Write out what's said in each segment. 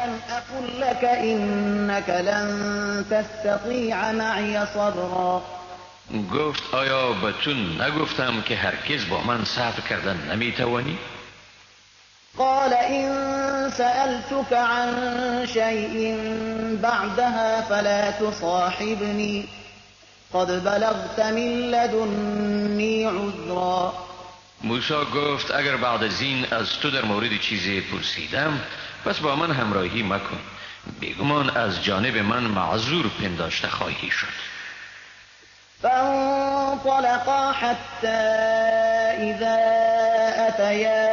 ألم أقل لك إنك لن تستطيع معي صبرا. گفت آیا به تو نگفتم که هرگز با من صبر کردن نمیتوانی؟ قال إن سألتك عن شيء بعدها فلا تصاحبني قد بلغت من لدني عذرا. موسی گفت اگر بعد از این از تو در مورد چیزی پرسیدم پس با من همراهی مکن، بیگمان از جانب من معذور پنداشته خواهی شد. فانطلقا حتى إذا أتيا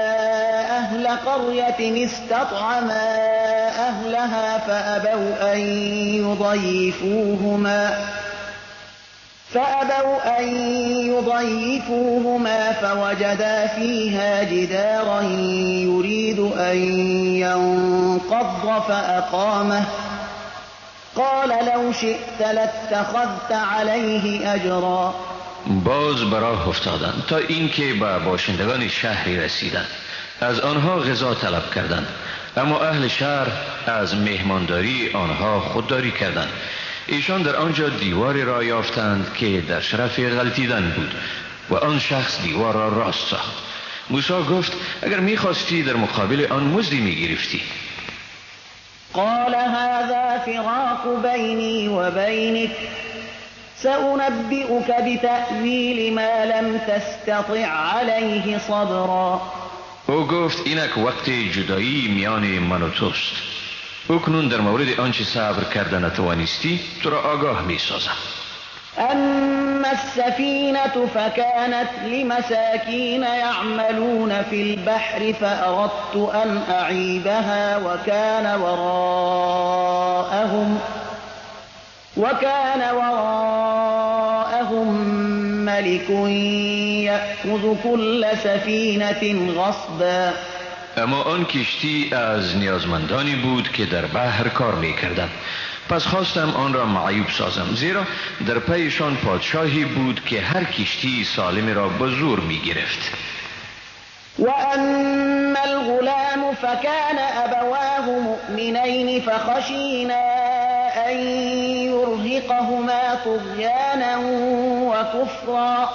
أهل قرية استطعما أهلها فأبوا أن يضيفوهما فوجدا فيها جدارا يريد أن ينقض فأقامه قال لو شئت لاتخذت عليه اجرا. باز به راه افتادند تا اینکه به باشندگان شهری رسیدند. از آنها غذا طلب کردند، اما اهل شهر از مهمانداری آنها خودداری کردند. ایشان در آنجا دیواری را یافتند که در شرف غلطیدن بود و آن شخص دیوار را راست ساخت. موسی گفت اگر می‌خواستی در مقابل آن مزدی می‌گرفتی. قال هذا فراق بيني وبينك سأنبئك بتأويل ما لم تستطع عليه صبرا. او گفت اینک وقت جدایی میان من و توست. اکنون در مورد آنچه صبر کرده نتوانستی تو را آگاه می سازم. أما السفينة فكانت لمساكين يعملون في البحر فأردت أن أعيبها وكان وراءهم ملك يأخذ كل سفينة غصبا. اما آن کشتی از نیازمندانی بود که در بحر کار می کردند. پس خواستم آن را معیوب سازم، زیرا در پیشان پادشاهی بود که هر کشتی سالمی را به زور می گرفت. وأما الغلام فكان أبواه مؤمنين فخشينا أن يرهقهما طغيانا وكفرا.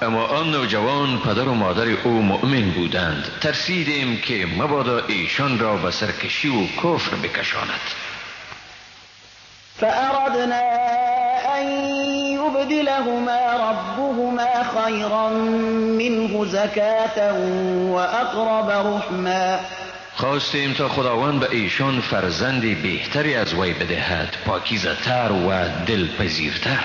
اما آن نوجوان پدر و مادر او مؤمن بودند، ترسیدیم که مبادا ایشان را به سرکشی و کفر بکشاند. فأردنا أن يبدلهما ربهما خيرا منه زكاة وأقرب رحما. خواستیم تا خداوند به ایشان فرزندی بهتری از وی بدهد، پاکیزه تر و دلپذیرتر.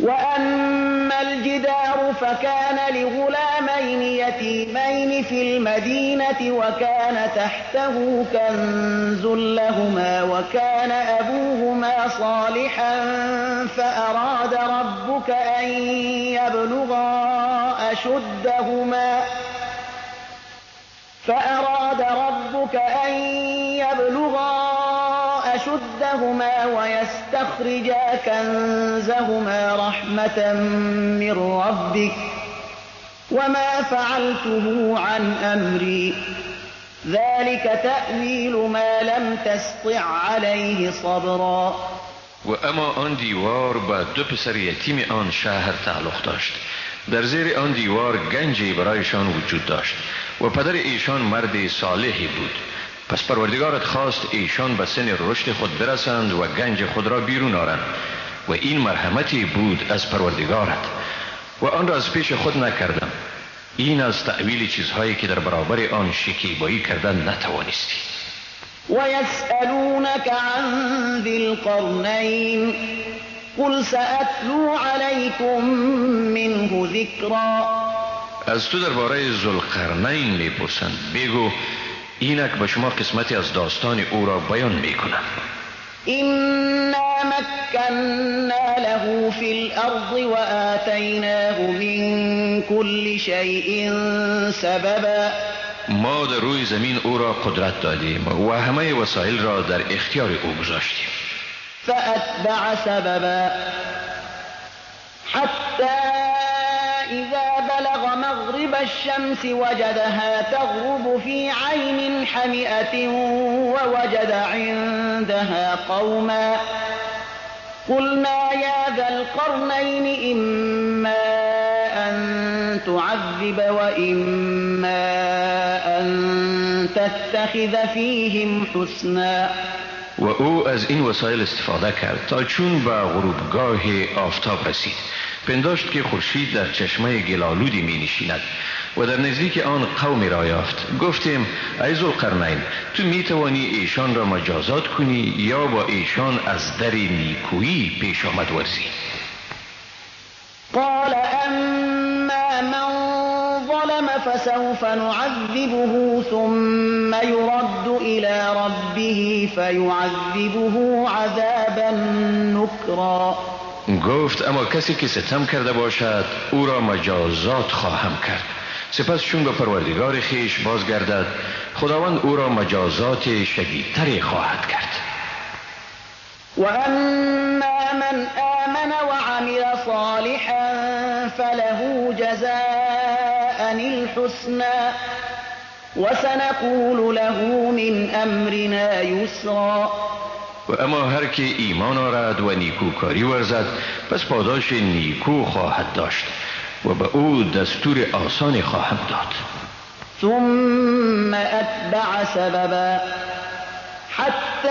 وأما الجدار فكان لغلامين يتيمين في المدينة وكان تحته كنز لهما وكان أبوهما صالحا فأراد ربك أن يبلغا أشدهما ويستخرجا كنزهما رحمة من ربك وما فعلته عن أمري ذلك تأويل ما لم تستطع عليه صبرا. و اما آن دیوار به دو پسر یتیم آن شهر تعلق داشت. در زیر آن دیوار گنجی برایشان وجود داشت و پدر ایشان مرد صالحی بود. پس پروردگارت خواست ایشان به سن رشد خود برسند و گنج خود را بیرون آرند و این مرحمتی بود از پروردگارت و آن را از پیش خود نکردم. این از تأویل چیزهایی که در برابر آن شکیبایی کردن نتوانستی. ويسألونك عن ذي القرنين قل سأتلو عليكم منه ذكرا. از تو درباره ذوالقرنین میپرسند، بگو اینک به شما قسمتی از داستان او را بیان میکنم. إنا مكنا له في الأرض وآتيناه من كل شيء سببا. ما در روی زمین او را قدرت دادیم و همه وسایل را در اختیار او گذاشتیم. فأتبع سببا حتى إذا بلغ مغرب الشمس وجدها تغرب في عين حمئة ووجد عندها قوما قلنا يا ذا القرنين إما أن تعذب وإما أن تتخذ فيهم حسنا. و او از این وسایل استفاده کرد تا چون به غروبگاه آفتاب رسید پنداشت که خورشید در چشمه گلالودی می نشیند و در نزدیک آن قومی را یافت. گفتیم ای ذوالقرنین تو می توانی ایشان را مجازات کنی یا با ایشان از در نیکویی پیش آمد ورزی؟ قال اما من ظلم فسوف نعذبه ثم يرد إلى ربه فيعذبه عذابا نكرا. گفت اما کسی که ستم کرده باشد او را مجازات خواهم کرد، سپس چون به پروردگار خیش بازگردد خداوند او را مجازات شدیدتری خواهد کرد. و اما من آمن وعمل صالحا فله جزاء الحسنى وسنقول له من امرنا یسرا. و اما هر که ایمان آورد و نیکوکاری ورزد پس پاداش نیکو خواهد داشت و به او دستور آسانی خواهم داد. ثم اتبع سببا حتی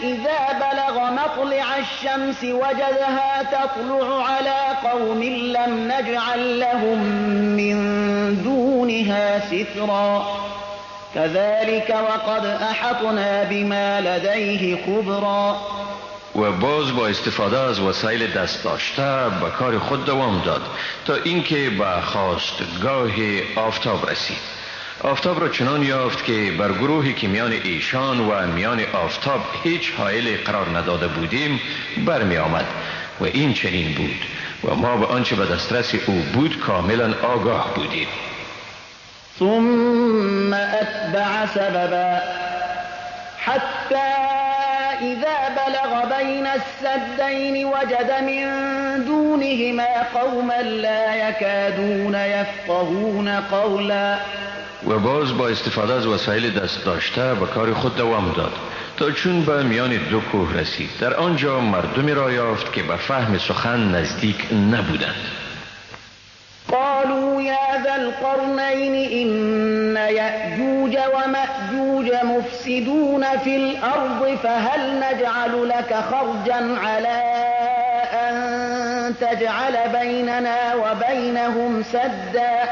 اذا بلغ مطلع الشمس وجدها تطلع على قوم لم نجعل لهم من دونها سترا كذلك وقد احطنا بما لديه خبرا. و باز با استفاده از وسایل دست داشته به کار خود دوام داد تا اینکه به خواستگاه آفتاب رسید. آفتاب را چنان یافت که بر گروهی که میان ایشان و میان آفتاب هیچ حائل قرار نداده بودیم برمی آمد و این چنین بود و ما به آنچه به دسترس او بود کاملا آگاه بودیم. ثم اتبع سببا حتى اذا بلغ بين السدين وجد من دونهما قوما لا يكادون يفقهون قولا. و باز با استفاده از وسایل دست داشته به کار خود دوام داد تا چون به میان دو کوه رسید در آنجا مردمی را یافت که به فهم سخن نزدیک نبودند. قالوا يا ذا القرنين إن يأجوج ومأجوج مفسدون في الأرض فهل نجعل لك خرجا على أن تجعل بيننا وبينهم سدا.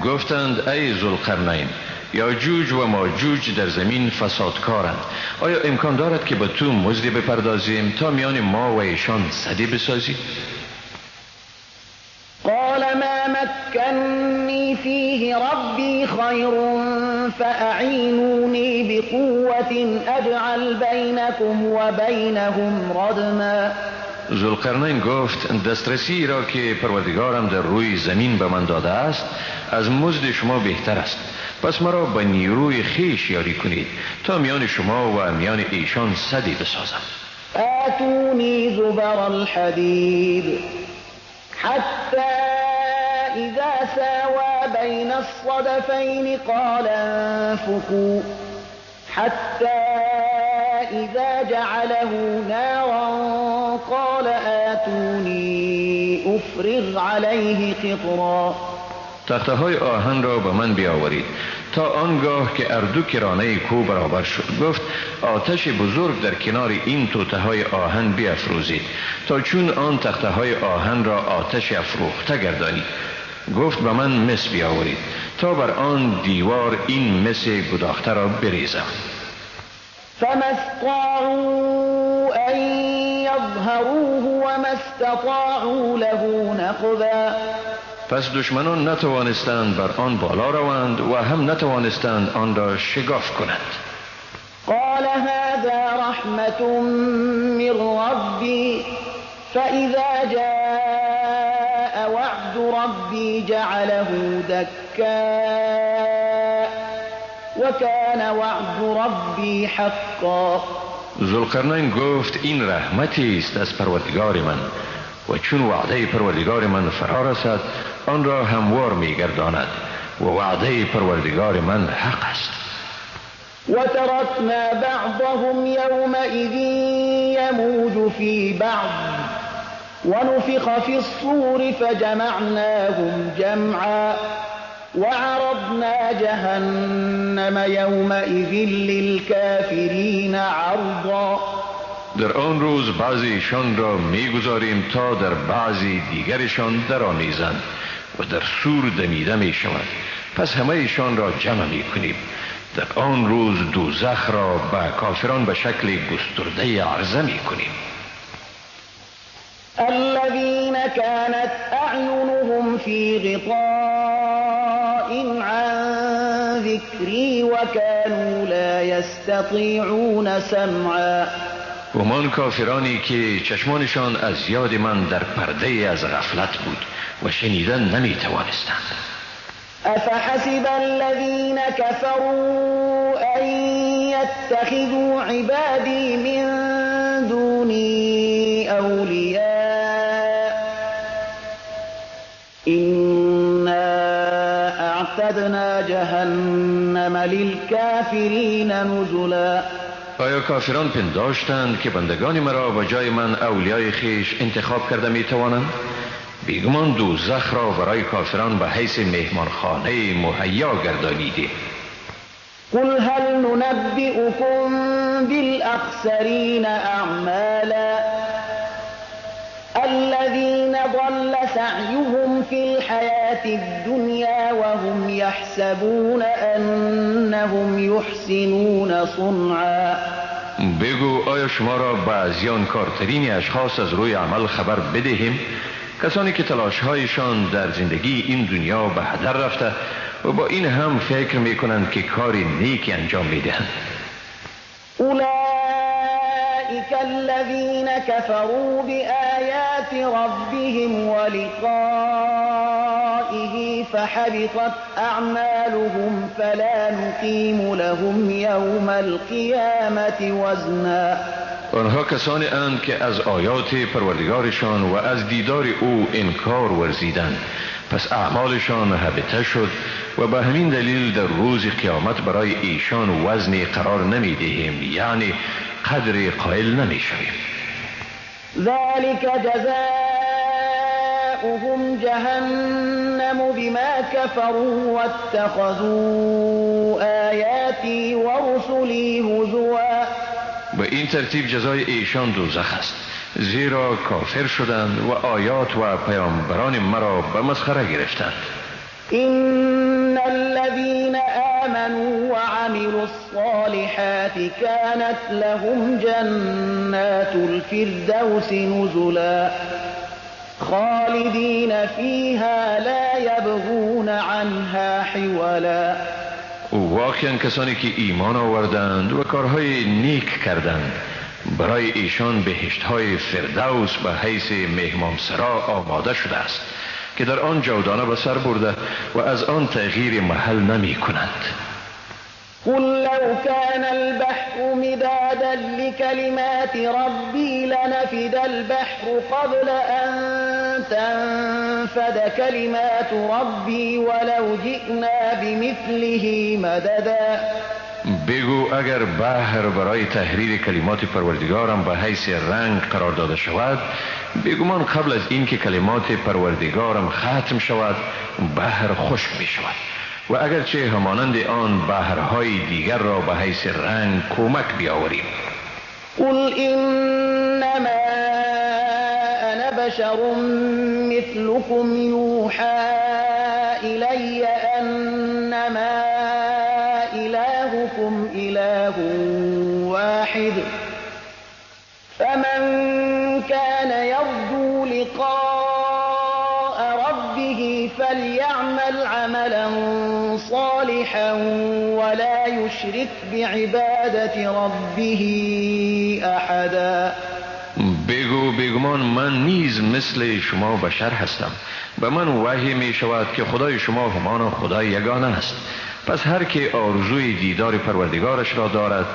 گفتند ای ذوالقرنین یاجوج و ماجوج در زمین فسادکارند، آیا امکان دارد که به تو مزدی بپردازیم تا میان ما و ایشان سدی بسازی؟ قال ما مكنني فيه ربي خير فأعينوني بقوة أجعل بينكم وبينهم ردما. ذوالقرنین گفت دسترسی را که پروردگارم در روی زمین به من داده است از مزد شما بهتر است، پس مرا به نیروی خیش یاری کنید تا میان شما و میان ایشان سدی بسازم. آتوني زبر الحديد حتى إذا ساوى بين الصدفين قال انفخوا حتى إذا جعله نارا قال آتوني أفرغ عليه قطرا. تخته های آهن را به من بیاورید تا آنگاه که اردو کرانه کو برابر شد. گفت آتش بزرگ در کنار این توته های آهن بیافروزید تا چون آن تخته های آهن را آتش افروخته گردانید. گفت به من مس بیاورید تا بر آن دیوار این مس گداخته را بریزم. فما استطاعوا أن يظهروه وما استطاعوا له نقبا. پس دشمنان نتوانستند بر آن بالا روند و هم نتوانستند آن را شگاف کنند. قال هذا رحمة من ربي فإذا جاء وعد ربي جعله دكا وكان وعد ربي حقا. ذوالقرنین گفت این رحمتی است از پروردگار من و چون وعده پروردگار من فرا رسد آن را هموار میگرداند و وعده پروردگار من حق است. وتركنا بعضهم يومئذ يموج في بعض ونفخ في الصور فجمعناهم جمعا وعرضنا جهنم يومئذ للكافرين عرضا. در آن روز بعضیشان را میگذاریم تا در بعضی دیگرشان درآمیزند و در سور دمیده می شود، پس همه ایشان را جمع می کنیم. در آن روز دوزخ را به کافران به شکل گسترده عرضه می کنیم. الذين كانت أعينهم في غطاء عن ذكري وكانوا لا يستطيعون سمعا. همان کافرانی که چشمانشان از یاد من در پرده از غفلت بود و شنیدن نمی توانستند. أفحسب الذين كفروا أن يتخذوا عبادي من دوني أولياء إنا أعتدنا جهنم للكافرين نزلا. آیا کافران پنداشتند که بندگان مرا به جای من اولیای خیش انتخاب کرده می توانند؟ بیگمان دوزخ را برای کافران به حیث مهمانخانه مهیا گردانیده. قل هل ننبئكم بالأخسرين أعمالا الذين ضل سعيهم في الحياة الدنيا وهم يحسبون أنهم يحسنون صنعا. بگو آیا شما را به زیانکارترین اشخاص از روی عمل خبر بدهیم؟ کسانی که تلاش‌هایشان در زندگی این دنیا به هدر رفته و با این هم فکر می‌کنند که کاری نیکی انجام می‌دهند. أولئك الذين كفروا بآيات ربهم ولقائه فحبطت أعمالهم فلا نقيم لهم يوم القيامة وزنا. آنها کسانی اند که از آیات پروردگارشان و از دیدار او انکار ورزیدند، پس اعمالشان هبطه شد و به همین دلیل در روز قیامت برای ایشان وزنی قرار نمی دهیم، یعنی قدر قائل نمی شویم. ذلك جزاؤهم جهنم بما كفروا واتخذوا آياتي ورسلي هزوا. به این ترتیب جزای ایشان دوزخ است، زیرا کافر شدند و آیات و پیامبران مرا به مسخره گرفتند. إن الذين آمنوا وعملوا الصالحات كانت لهم جنات الفردوس نزلا خالدين فيها لا يبغون عنها حولا. واقعا کسانی که ایمان آوردند و کارهای نیک کردند برای ایشان بهشت‌های فردوس به حیث مهمانسرا آماده شده است که در آن جاودانه به سر برده و از آن تغییر محل نمی کنند. قل لو كان البحر مدادا لكلمات ربي لنفد البحر قبل أن تنفد كلمات ربي ولو جئنا بمثله مددا. بگو اگر بحر برای تحریر کلمات پروردگارم به حیث رنگ قرار داده شود، بگمان قبل از این که کلمات پروردگارم ختم شود بحر خشک می شود و اگرچه همانند آن بحرهای دیگر را به حیث رنگ کمک بیاوریم. قل انما انا بشر مثلكم يوحى الي انما الهكم اله واحد فمن كان يرجو لقاء ربه فليعمل عملا صالحا ولا يشرك بعبادة ربه احدا. بگو بیگمان من نیز مثل شما بشر هستم، به من وحی می شود که خدای شما همان خدای یگانه است. پس هر که آرزوی دیدار پروردگارش را دارد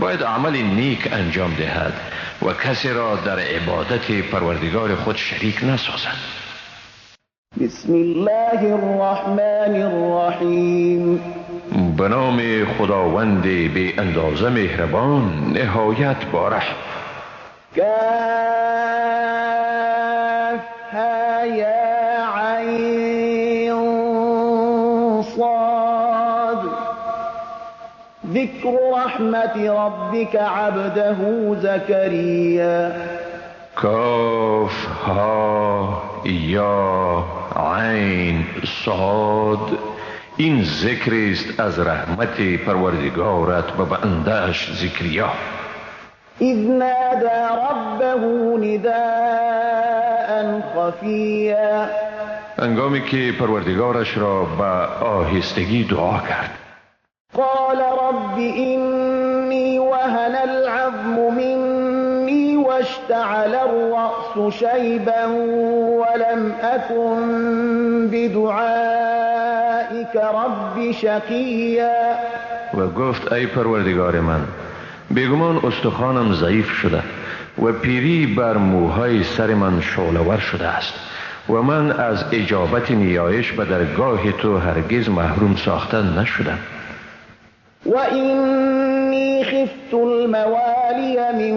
باید عمل نیک انجام دهد و کسی را در عبادت پروردگار خود شریک نسازد. بسم الله الرحمن الرحیم. به نام خداوند بی اندازه مهربان نهایت بارحم. کافها یا عین صاد. ذکر رحمت ربک عبده زکریا. کاف ها یا عین صاد. این ذکر است از رحمت پروردگارت به بنده‌اش زکریا. اذ نادى ربه نداء خفیا. هنگامی که پروردگارش را به آهستگی دعا کرد. قال رب إني وهن العظم مني واشتعل الرأس شيبا ولم أكن بدعائك رب شقيا. و گفت ای پروردگار من، بیگمان استخوانم ضعیف شده و پیری بر موهای سر من شعله‌ور شده است و من از اجابت نیایش به درگاه تو هرگز محروم ساخته نشدم. وإني خفت الموالي من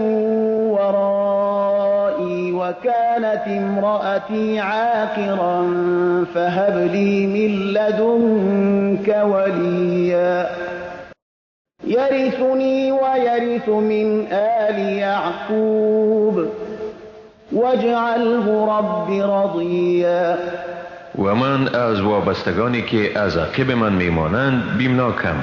ورائي وكانت امرأتي عاقرا فهب لي من لدنك وليا يرثني ويرث من آل يعقوب واجعله رب رضيا. و من از وابستگانی که از عقب من میمانند بیمناکم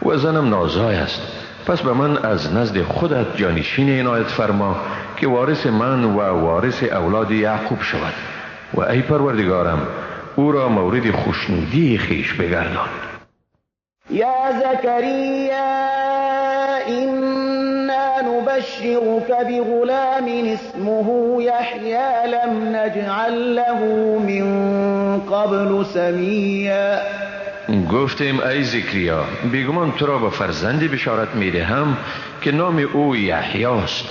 و زنم نازای است، پس به من از نزد خودت جانشین عنایت فرما که وارث من و وارث اولاد یعقوب شود و ای پروردگارم او را مورد خوشنودی خیش بگردان. یا زکریا إنا نبشرك بغلام اسمه يحيى لم نجعل له من قبل سميا. گفتیم ای زکریا بیگمان تو را به فرزندی بشارت میدهم که نام او یحیی است،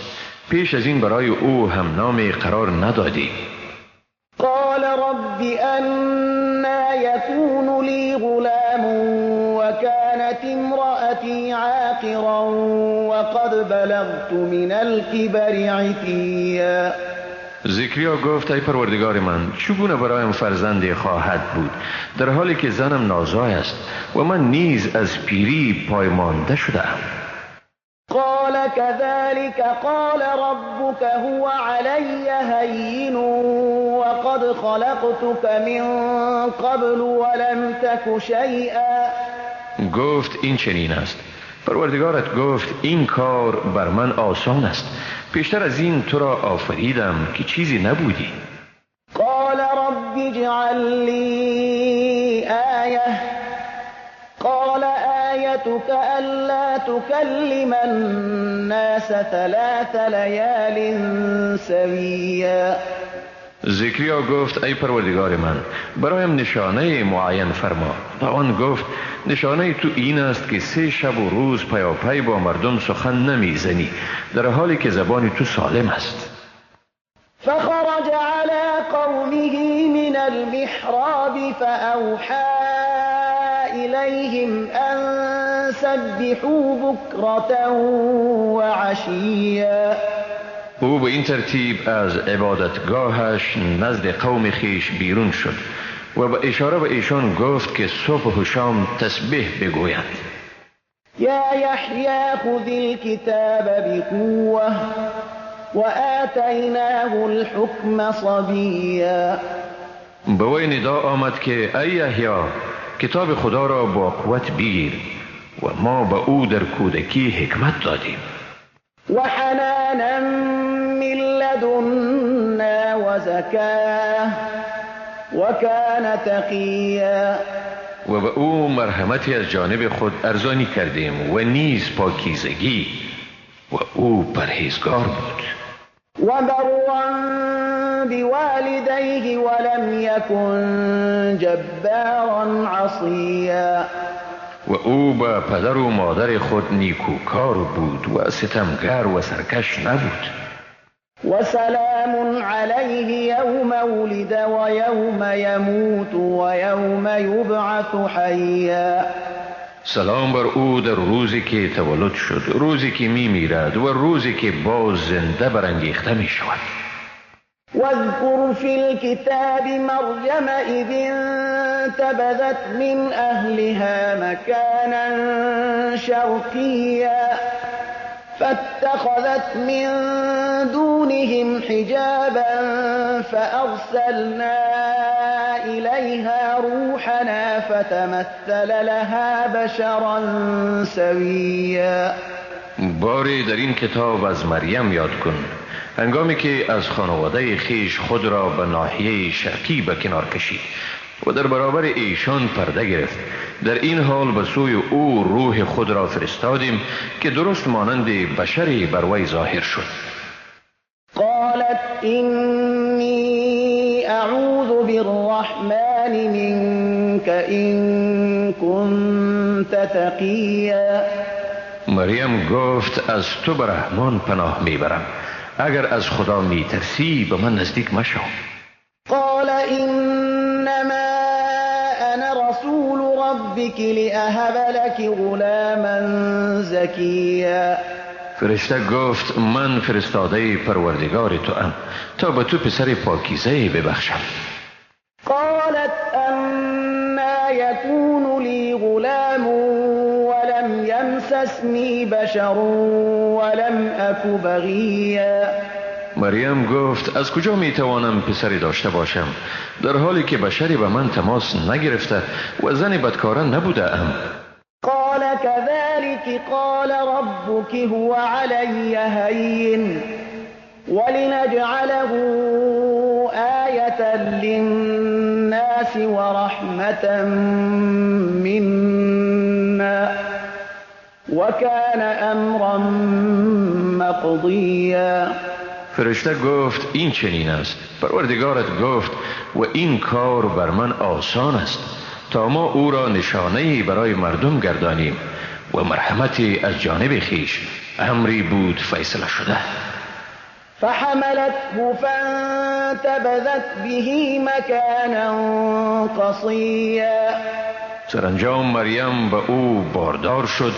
پیش از این برای او هم نامی قرار ندادی. قال رب أنا يكون لي غلام وكانت امرأتي عاقرا وقد بلغت من الكبر عتيا. زکریا گفت ای پروردگار من چگونه برایم فرزندی خواهد بود در حالی که زنم نازای است و من نیز از پیری پایمانده شدم. قال كذلك قال ربك هو علي هين وقد خلقتك من قبل ولم تك شيئا. گفت این چنین است، پروردگارت گفت این کار بر من آسان است، پیشتر از این تو را آفریدم که چیزی نبودی. قال رب اجعل لي آية قال آيتك ألا تكلم الناس 3 ليال سويا. زکریا گفت ای پروردگار من برایم نشانه معین فرما. و آن گفت نشانه تو این است که 3 شب و روز پیاپی با مردم سخن نمیزنی در حالی که زبان تو سالم است. فخرج على قومه من المحراب فأوحى إليهم أن سبحوا بكرة وعشيا. او به این ترتیب از عبادتگاهش نزد قوم خیش بیرون شد و به اشاره به ایشان گفت که صبح و شام تسبیح بگویند. یا یحیی خذ الكتاب بقوة وآتیناه الحکم صبیا. به وی ندا آمد که ای یحیی کتاب خدا را با قوت بگیر و ما به او در کودکی حکمت دادیم. وحنانا من لدنا وزكاة وكان تقيا. و به او مرحمتی از جانب خود ارزانی کردیم و نیز پاکیزگی و او پرهیزگار بود. وبرا بوالديه ولم يكن جبارا عصيا. و او به پدر و مادر خود نیکوکار بود و ستمگر و سرکش نبود. وسلام عليه يوم ولد ويوم يموت ويوم يبعث حيا. سلام بر او در روزی که تولد شد، روزی که می میرد و روزی که باز زنده برانگیخته می شود. واذكر في الكتاب مريم إذ انتبذت من أهلها مكانا شرقيا فاتخذت من دونهم حجابا فأرسلنا إليها روحنا فتمثل لها بشرا سويا. باری در این کتاب از مریم یاد کن هنگامی که از خانواده خیش خود را به ناحیه شرقی به کنار کشید و در برابر ایشان پرده گرفت. در این حال به سوی او روح خود را فرستادیم که درست مانند بشری بر وی ظاهر شد. قالت إني أعوذ بالرحمن منك إن كنت تقيا. مریم گفت از تو به رحمان پناه میبرم، اگر از خدا میترسی به من نزدیک مشو. قال إنما أنا رسول ربك لأهب لك غلاما زكيا. فرشته گفت من فرستاده پروردگار تو ام تا به تو پسر پاکیزه ببخشم. قالت أما يكون لي غلام ولم يمسسني بشر ولم أك بغيا. مریم گفت از کجا می توانم پسری داشته باشم در حالی که بشری به من تماس نگرفته و زن بدکاره نبوده ام. قال كذلك قال ربك هو علي هين ولنجعله آية للناس ورحمة منا وكان أمرا مقضيا. فرشته گفت این چنین است، پروردگارت گفت و این کار بر من آسان است تا ما او را نشانه‌ای برای مردم گردانیم و مرحمتی از جانب خیش، امری بود فیصله شده. فحملته فانتبذت به مكانا قصيا. سرانجام مریم به او باردار شد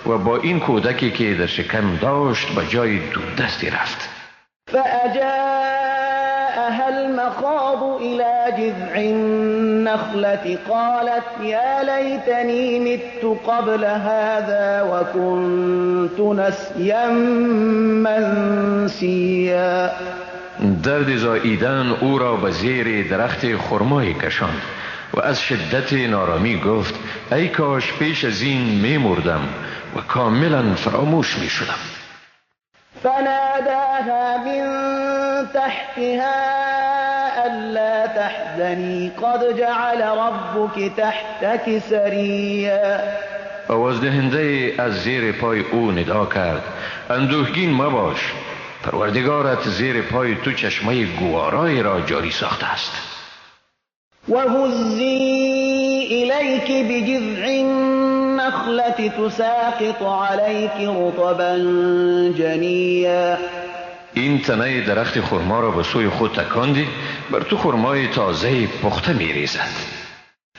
و با این کودکی که در شکم داشت به جای دوردستی رفت. فأجاءها المخاض إلى جذع النخلة قالت يا ليتني مت قبل هذا وكنت نسيا منسيا. درد زاییدن او را به زیر درخت خرمایی کشاند و از شدت نارامی گفت ای کاش پیش از این می مردم و کاملا فراموش می شدم. فناداها من تحتها ألا تحزني قد جعل ربك تحتك سريا. آواز دهنده از زیر پای او ندا کرد اندوهگین مباش، پروردگارت زیر پای تو چشمه گوارای را جاری ساخته است. وهزي إليك بجذع النخلة تساقط عليك رطبا جنيا. این تنه درخت خرما را به سوی خود تکاندی، بر تو خرمای تازه پخته می ریزد.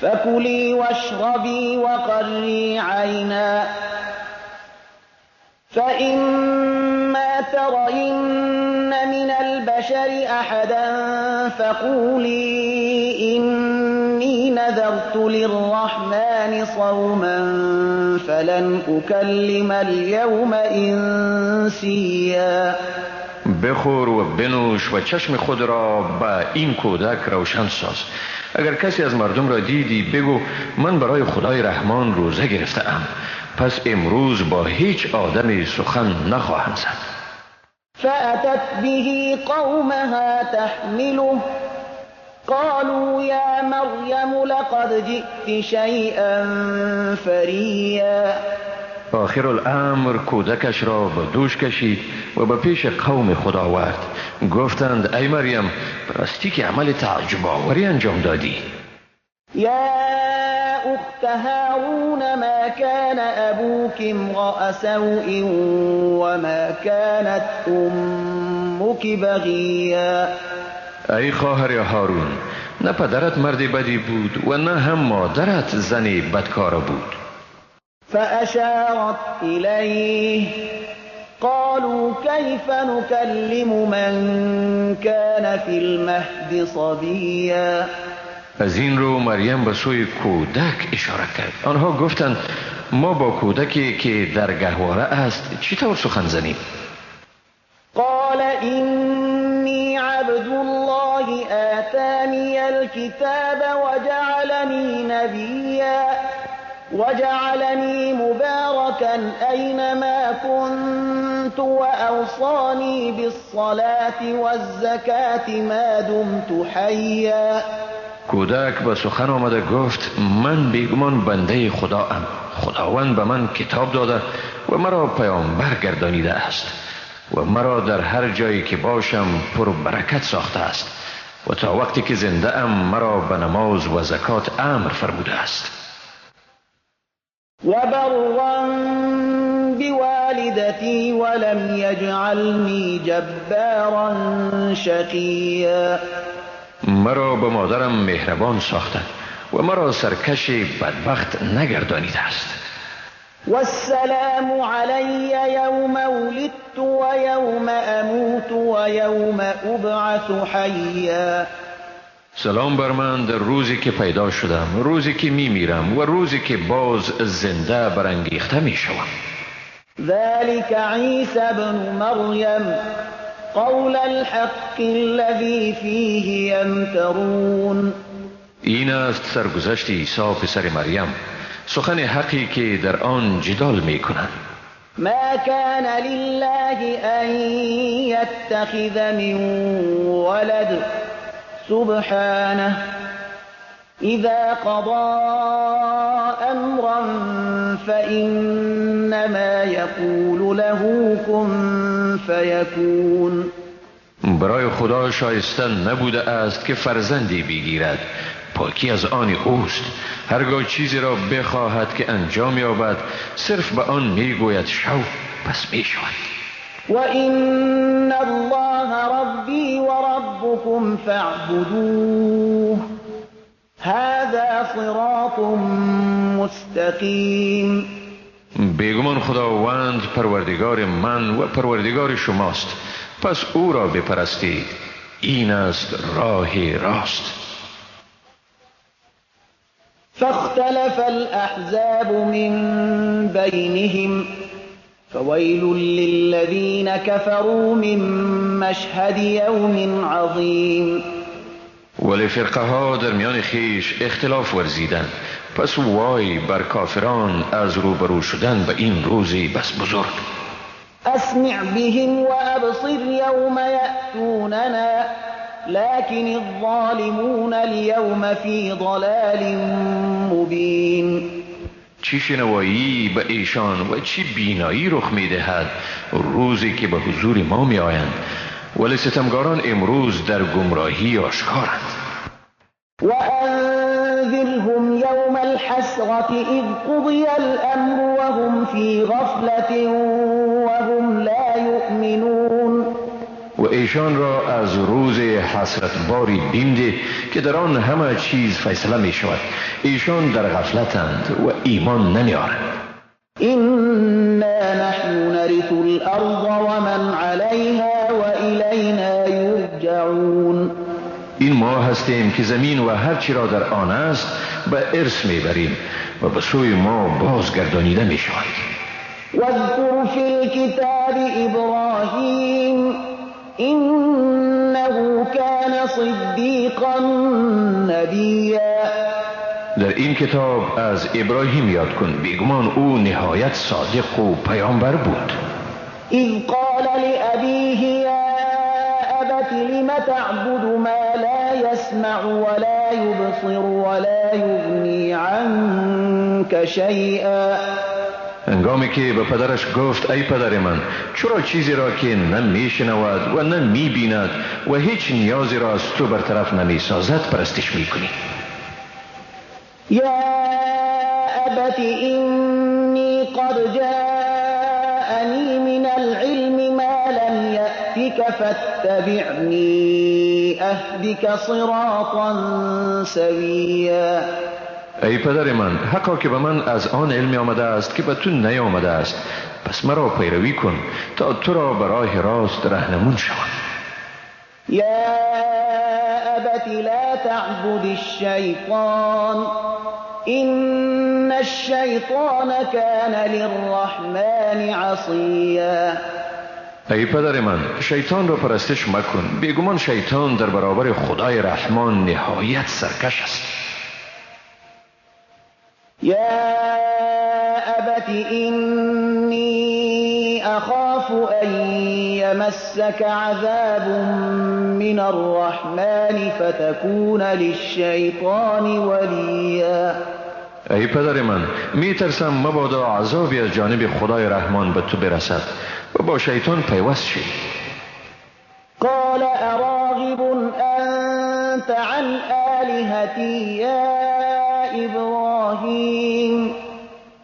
فكلي واشربي وقري عينا فإما ترين من البشر أحدا فقولي إني نذرت للرحمن صوما فلن أكلم اليوم إنسيا. بخور و بنوش و چشم خود را به این کودک روشن ساز. اگر کسی از مردم را دیدی بگو من برای خدای رحمان روزه گرفته ام، پس امروز با هیچ آدمی سخن نخواهم زد. فأتت به قومها تحمله قالوا يا مريم لقد جئت شيئا فريا. آخر الامر کودکش را به دوش کشید و به پیش قوم خود آورد. گفتند ای مریم راستی که عمل تعجب آوری انجام دادی. یا أخت هارون ما كان أبوك امرأ سوء وما كانت أمك بغيا. ای خواهر هارون، نه پدرت مرد بدی بود و نه هم مادرت زنی بدکار بود. فأشارت إليه قالوا كيف نكلم من كان في المهد صبيا. از این رو مریم به سوی کودک اشاره کرد. آنها گفتند ما با کودکی که در گهواره است چطور سخن زنیم؟ قال إني عبد الله آتاني الكتاب وجعلني نبيا وجعلني مباركا أينما كنت وأوصاني بالصلاة والزكاة ما دمت حيا. کودک به سخن آمده گفت من بیگمان بنده خدا ام. خداوند به من کتاب داده و مرا پیامبر گردانیده است و مرا در هر جایی که باشم پر برکت ساخته است و تا وقتی که زنده ام مرا به نماز و زکات امر فرموده است. و برا بوالدتی ولم یجعلنی جبارا شقیا. مرا به مادرم مهربان ساخته و مرا سرکش بدبخت نگردانیده است. والسلام علی یوم ولدت و یوم اموت و یوم ابعث حیا. سلام بر من در روزی که پیدا شدم، روزی که میمیرم و روزی که باز زنده برانگیخته میشوم. ذلك عیسی ابن مریم قول الحق الذي فيه يمترون. این است سرگذشت عیسی پسر مریم، سخن حقی که در آن جدال میکنند. ما كان لله أن يتخذ من ولد سبحانه إذا قضى أمرا فإنما يقول له كن فيكون. برای خدا شایسته نبوده است که فرزندی بگیرد، پاکی از آن اوست. هرگاه چیزی را بخواهد که انجام یابد صرف به آن میگوید شو، پس میشود. وَإِنَّ اللَّهَ رَبِّي وَرَبُّكُمْ فَاعْبُدُوهُ هَذَا صِرَاطٌ مُسْتَقِيمٌ. بیگمان خداوند پروردگار من و پروردگار شماست، پس او را بپرستید، این است راه راست. فاختلف الأحزاب من بينهم فويل للذين كفروا من مشهد يوم عظيم. ولی فرقه ها در میان خیش اختلاف ورزیدند، پس وای بر کافران از روبرو شدن به این روزی بس بزرگ. اسمع بهم وابصر يوم يأتوننا لكن الظالمون اليوم في ضلال مبين. چی شنوایی به ایشان و چی بینایی رخ میدهد روزی که به حضور ما می آیند، ولی ستمگاران امروز در گمراهی آشکارند. وأنذرهم يوم الحسرة إذ قضي الأمر وهم في غفلة وهم لا يؤمنون. و ایشان را از روز حسرت باری بیم که در آن همه چیز فیصله می شود، ایشان در غفلتند و ایمان نمی آورند. إنا نحن نرث الأرض ومن عليها وإلينا يرجعون. این ما هستیم که زمین و هر چی را در آن است به ارث میبریم و به سوی ما بازگردانیده می شود. واذكر في الكتاب إبراهيم إنه كان صديقا نبيا. در این کتاب از ابراهیم یاد کن، بیگمان او نهایت صادق و پیامبر بود. اذ قال لأبيه يا أبت لم تعبد ما لا يسمع ولا يبصر ولا يغني عنك شيئا. هنگامی که به پدرش گفت ای پدر من، چرا چیزی را که نه میشنود و نه میبیند و هیچ نیازی را از تو برطرف نمیسازد پرستش میکنی؟ يا أبت إني قد جاءني من العلم ما لم يأتك فاتبعني أهدك صراطا سويا. ای پدر من، حقا که به من از آن علمی آمده است که به تو نیامده است، پس مرا پیروی کن تا تو را به راه راست رهنمون شوم. یا ابت لا تعبد الشیطان این الشیطان کان للرحمن عصیا. ای پدر من، شیطان را پرستش مکن، بیگمان شیطان در برابر خدای رحمان نهایت سرکش است. یا ابت اینی اخاف ان یمسک عذاب من الرحمن فتکون للشیطان ولیا. ای پدر من، می ترسم مبادا عذابی از جانب خدای رحمان به تو برسد و با شیطان پیوست شی. قال اراغب انت عن آلهتی یا ابراهیم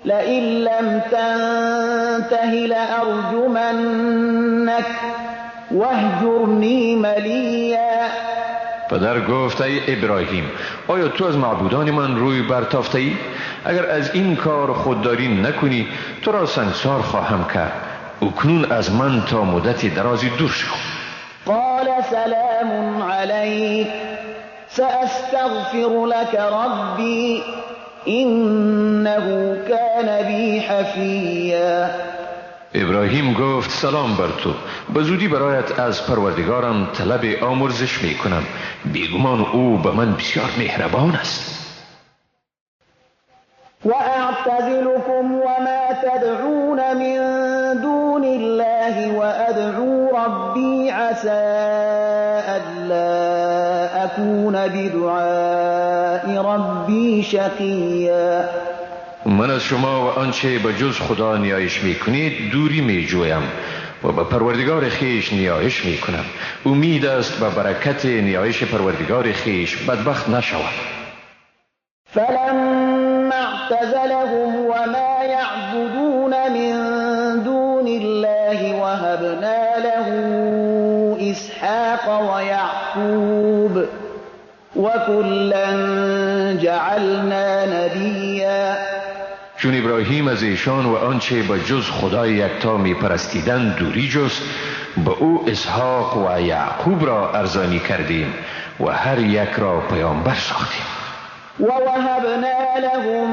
لئن لم تنته لارجمنک واهجرنی ملیا. پدر گفت ای ابراهیم، آیا تو از معبودان من روی برتافته ای؟ اگر از این کار خودداری نکنی تو را سنگسار خواهم کرد. اکنون از من تا مدتی درازی دور شو. قال سلام علیک سأستغفر لك ربی انه کان بی حفیا. ابراهیم گفت سلام بر تو، به زودی برایت از پروردگارم طلب آمرزش می کنم، بیگمان او به من بسیار مهربان است. وأعتزلكم وما تدعون من دون الله وأدعو ربي عسى ألا أكون بدعاء ربي شقيا. من از شما و آنچه به جز خدا نیایش می کنید دوری می جویم و به پروردگار خیش نیایش می کنم. امید است به برکت نیایش پروردگار خیش بدبخت نشوم. فلما اعتزلهم وما يعبدون من دون الله وهبنا له اسحاق ويعقوب وكلا جعلنا نبيا. چون ابراهیم از ایشان و آنچه به جز خدای یکتا می پرستیدند دوری جست، به او اسحاق و یعقوب را ارزانی کردیم و هر یک را پیامبر ساختیم. ووهبنا لهم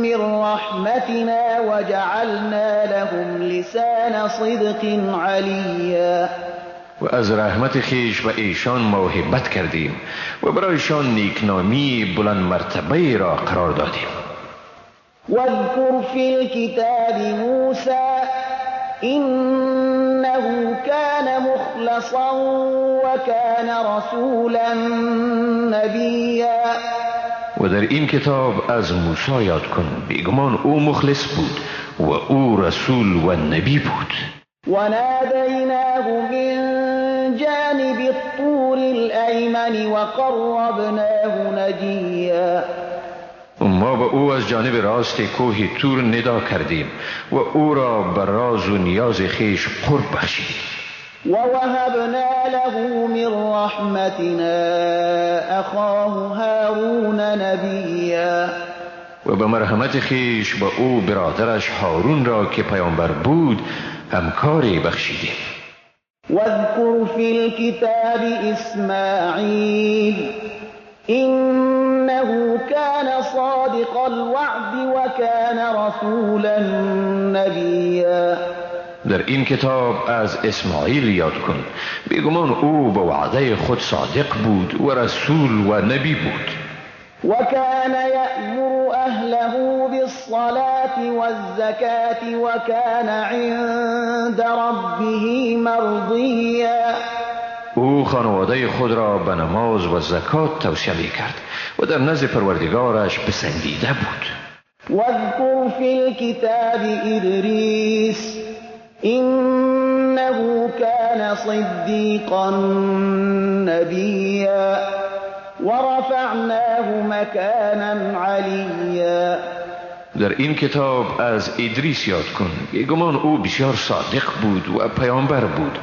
من رحمتنا وجعلنا لهم لسان صدق عليا. و از رحمت خیش به ایشان موهبت کردیم و برایشان نیکنامی بلند مرتبه را قرار دادیم. واذكر في الكتاب موسى إنه كان مخلصا وكان رسولا نبيا. و در این کتاب از موسی یاد کن، بیگمان او مخلص بود و او رسول و نبی بود. وناديناه من جانب الطور الأيمن وقربناه نجيا. ما به او از جانب راست کوه تور ندا کردیم و او را به راز و نیاز خیش قرب بخشیدیم. ووهبنا له من رحمتنا اخاه هارون نبیا. و به مرحمت خیش به او برادرش هارون را که پیامبر بود همکاری بخشیدیم. واذكر في الكتاب اسماعیل إنه كان صادق الوعد وكان رسولا نبيا. در این کتاب از اسماعیل یاد کن، بیگمان او به وعده خود صادق بود و رسول و نبی بود. وكان يأمر أهله بالصلاة والزكاة وكان عند ربه مرضيا. او خانواده خود را به نماز و زکات توصیه می کرد و در نزد پروردگارش پسندیده بود. واذكر في الكتاب إدريس إنه كان صديقا نبيا ورفعناه مكانا عليا. در این کتاب از ادریس یاد کن، بیگمان او بسیار صادق بود و پیامبر بود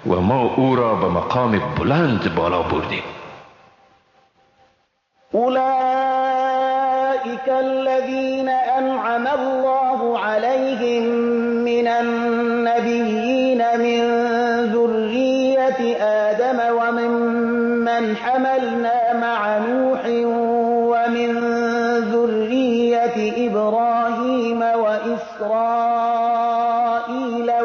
و ما او را به مقام بلند بالا بردیم. أولئك الذين أنعم الله عليهم من النبيين من ذرية آدم وممن حملنا مع نوح ومن ذرية إبراهيم وإسرائيل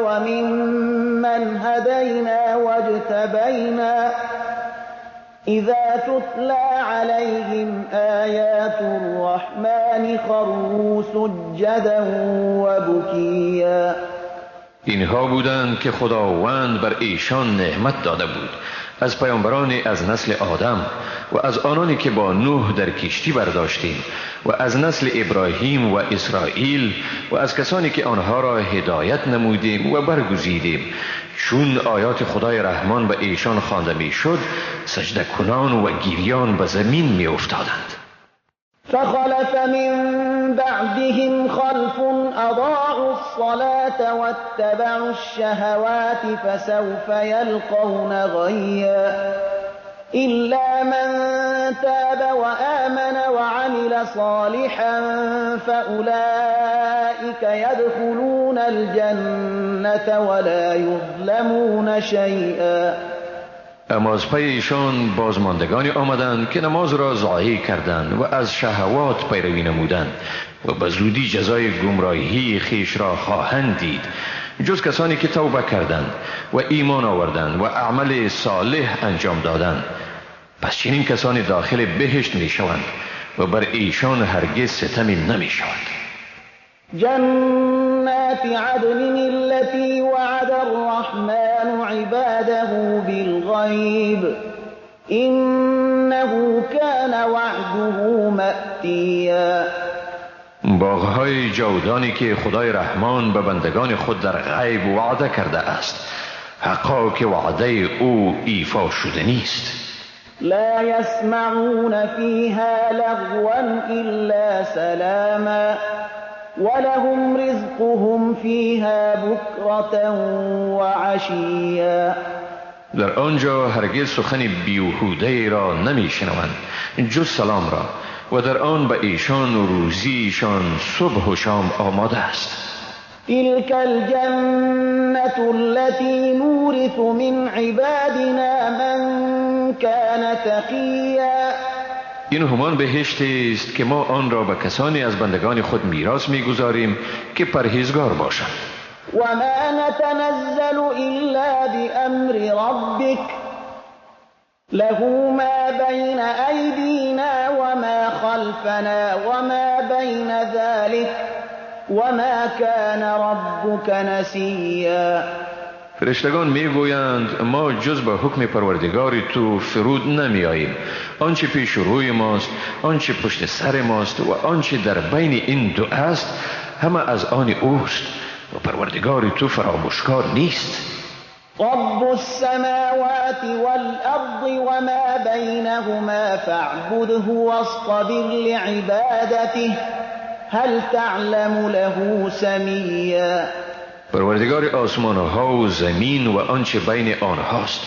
وممن هدينا واجتبينا إذا تتلى عليهم آيات الرحمن خروا سجدا وبكيا. اینها بودند که خداوند بر ایشان نعمت داده بود از پیامبرانی از نسل آدم و از آنانی که با نوح در کشتی برداشتیم و از نسل ابراهیم و اسرائیل و از کسانی که آنها را هدایت نمودیم و برگزیدیم. چون آیات خدای رحمان به ایشان خوانده می شد سجده کنان و گریان به زمین می افتادند. فخلف من بعدهم خلف أضاعوا الصلاة واتبعوا الشهوات فسوف يلقون غيا إلا من تاب وآمن وعمل صالحا فأولئك يدخلون الجنة ولا يظلمون شيئا. اما از پی ایشان بازماندگانی آمدند که نماز را ضایع کردند و از شهوات پیروی نمودند و به زودی جزای گمراهی خیش را خواهند دید، جز کسانی که توبه کردند و ایمان آوردند و عمل صالح انجام دادند. پس چنین کسانی داخل بهشت می شوند و بر ایشان هرگز ستمی نمی شود. جنات عدن التي وعد الرحمن عباده بالغيب إنه كان وعده مأتیا. باغهای جاودانی که خدای رحمان به بندگان خود در غیب وعده کرده است، حقا که وعده او ایفا شده نیست. لا يسمعون فيها لغوا إلا سلاما ولهم رزقهم فيها بكرة وعشيا. در آنجا هرگز سخن بیهوده را نمی شنوند جز سلام را و در آن به ایشان روزیشان صبح و شام آماده است. تلك الجنة التي نورث من عبادنا من كان تقيا. این همان بهشتی است که ما آن را به کسانی از بندگان خود میراث میگذاریم که پرهیزگار باشند. وما نتنزل إلا بأمر ربك له ما بين أيدينا وما خلفنا وما بين ذلك وما كان ربك نسيا. فرشتگان میگویند ما جز به حکم پروردگار تو فرود نمی آییم. آنچه پیش روی ماست، آنچه پشت سر ماست و آنچه در بین این دو است همه از آن اوست و پروردگار تو فراموشکار نیست. رب السماوات والأرض وما بينهما فاعبده واصطبر لعبادته هل تعلم له سميا. پروردگار آسمان ها و زمین و آنچه بین آنهاست،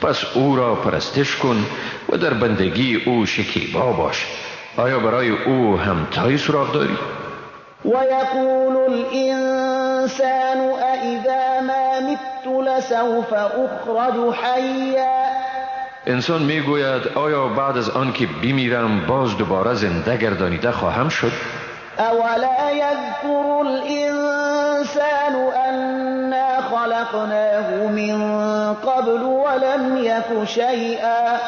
پس او را پرستش کن و در بندگی او شکیبا باش. آیا برای او همتای سراغ داری؟ ويقول الإنسان أإذا ما مت لسوف أخرج حيا. انسان میگوید آیا بعد از آن که بمیرم باز دوباره زنده گردانیده خواهم شد؟ أولا يذكر الإنسان أنا خلقناه من قبل ولم يك شيئا.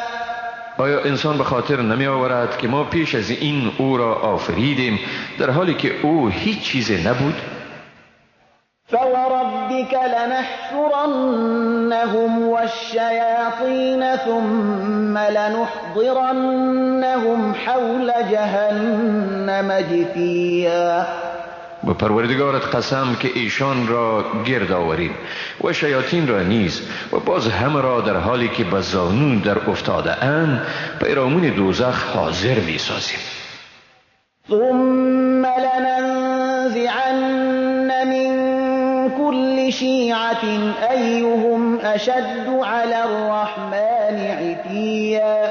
آیا انسان به خاطر نمی آورد که ما پیش از این او را آفریدیم در حالی که او هیچ چیز نبود؟ فوربك لنحشرنهم والشياطين ثم لنحضرنهم حول جهنم جثيا. به پروردگارت قسم که ایشان را گرد آوریم و شیاطین را نیز و باز همه را در حالی که به زانو در افتاده اند پیرامون دوزخ حاضر می سازیم. ثم لننظرن شيعة أيهم أشد على الرحمن عتيا.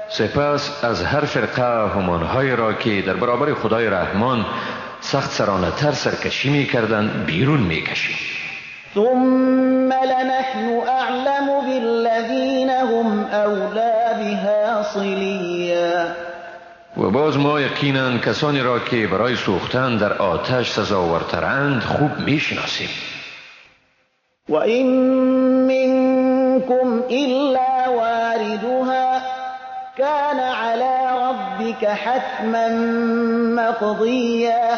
سپس از هر فرقه همانهایی را که در برابر خدای رحمان سخت سرانه تر سرکشی می کردند بیرون می کشید. ثم لنحن أعلم بالذين هم أولى بها صليا. و باز ما یقینا کسانی را که برای سوختن در آتش سزاورترند خوب می شناسیم. و این منکم الا واردها كان على ربك حتما مقضیا.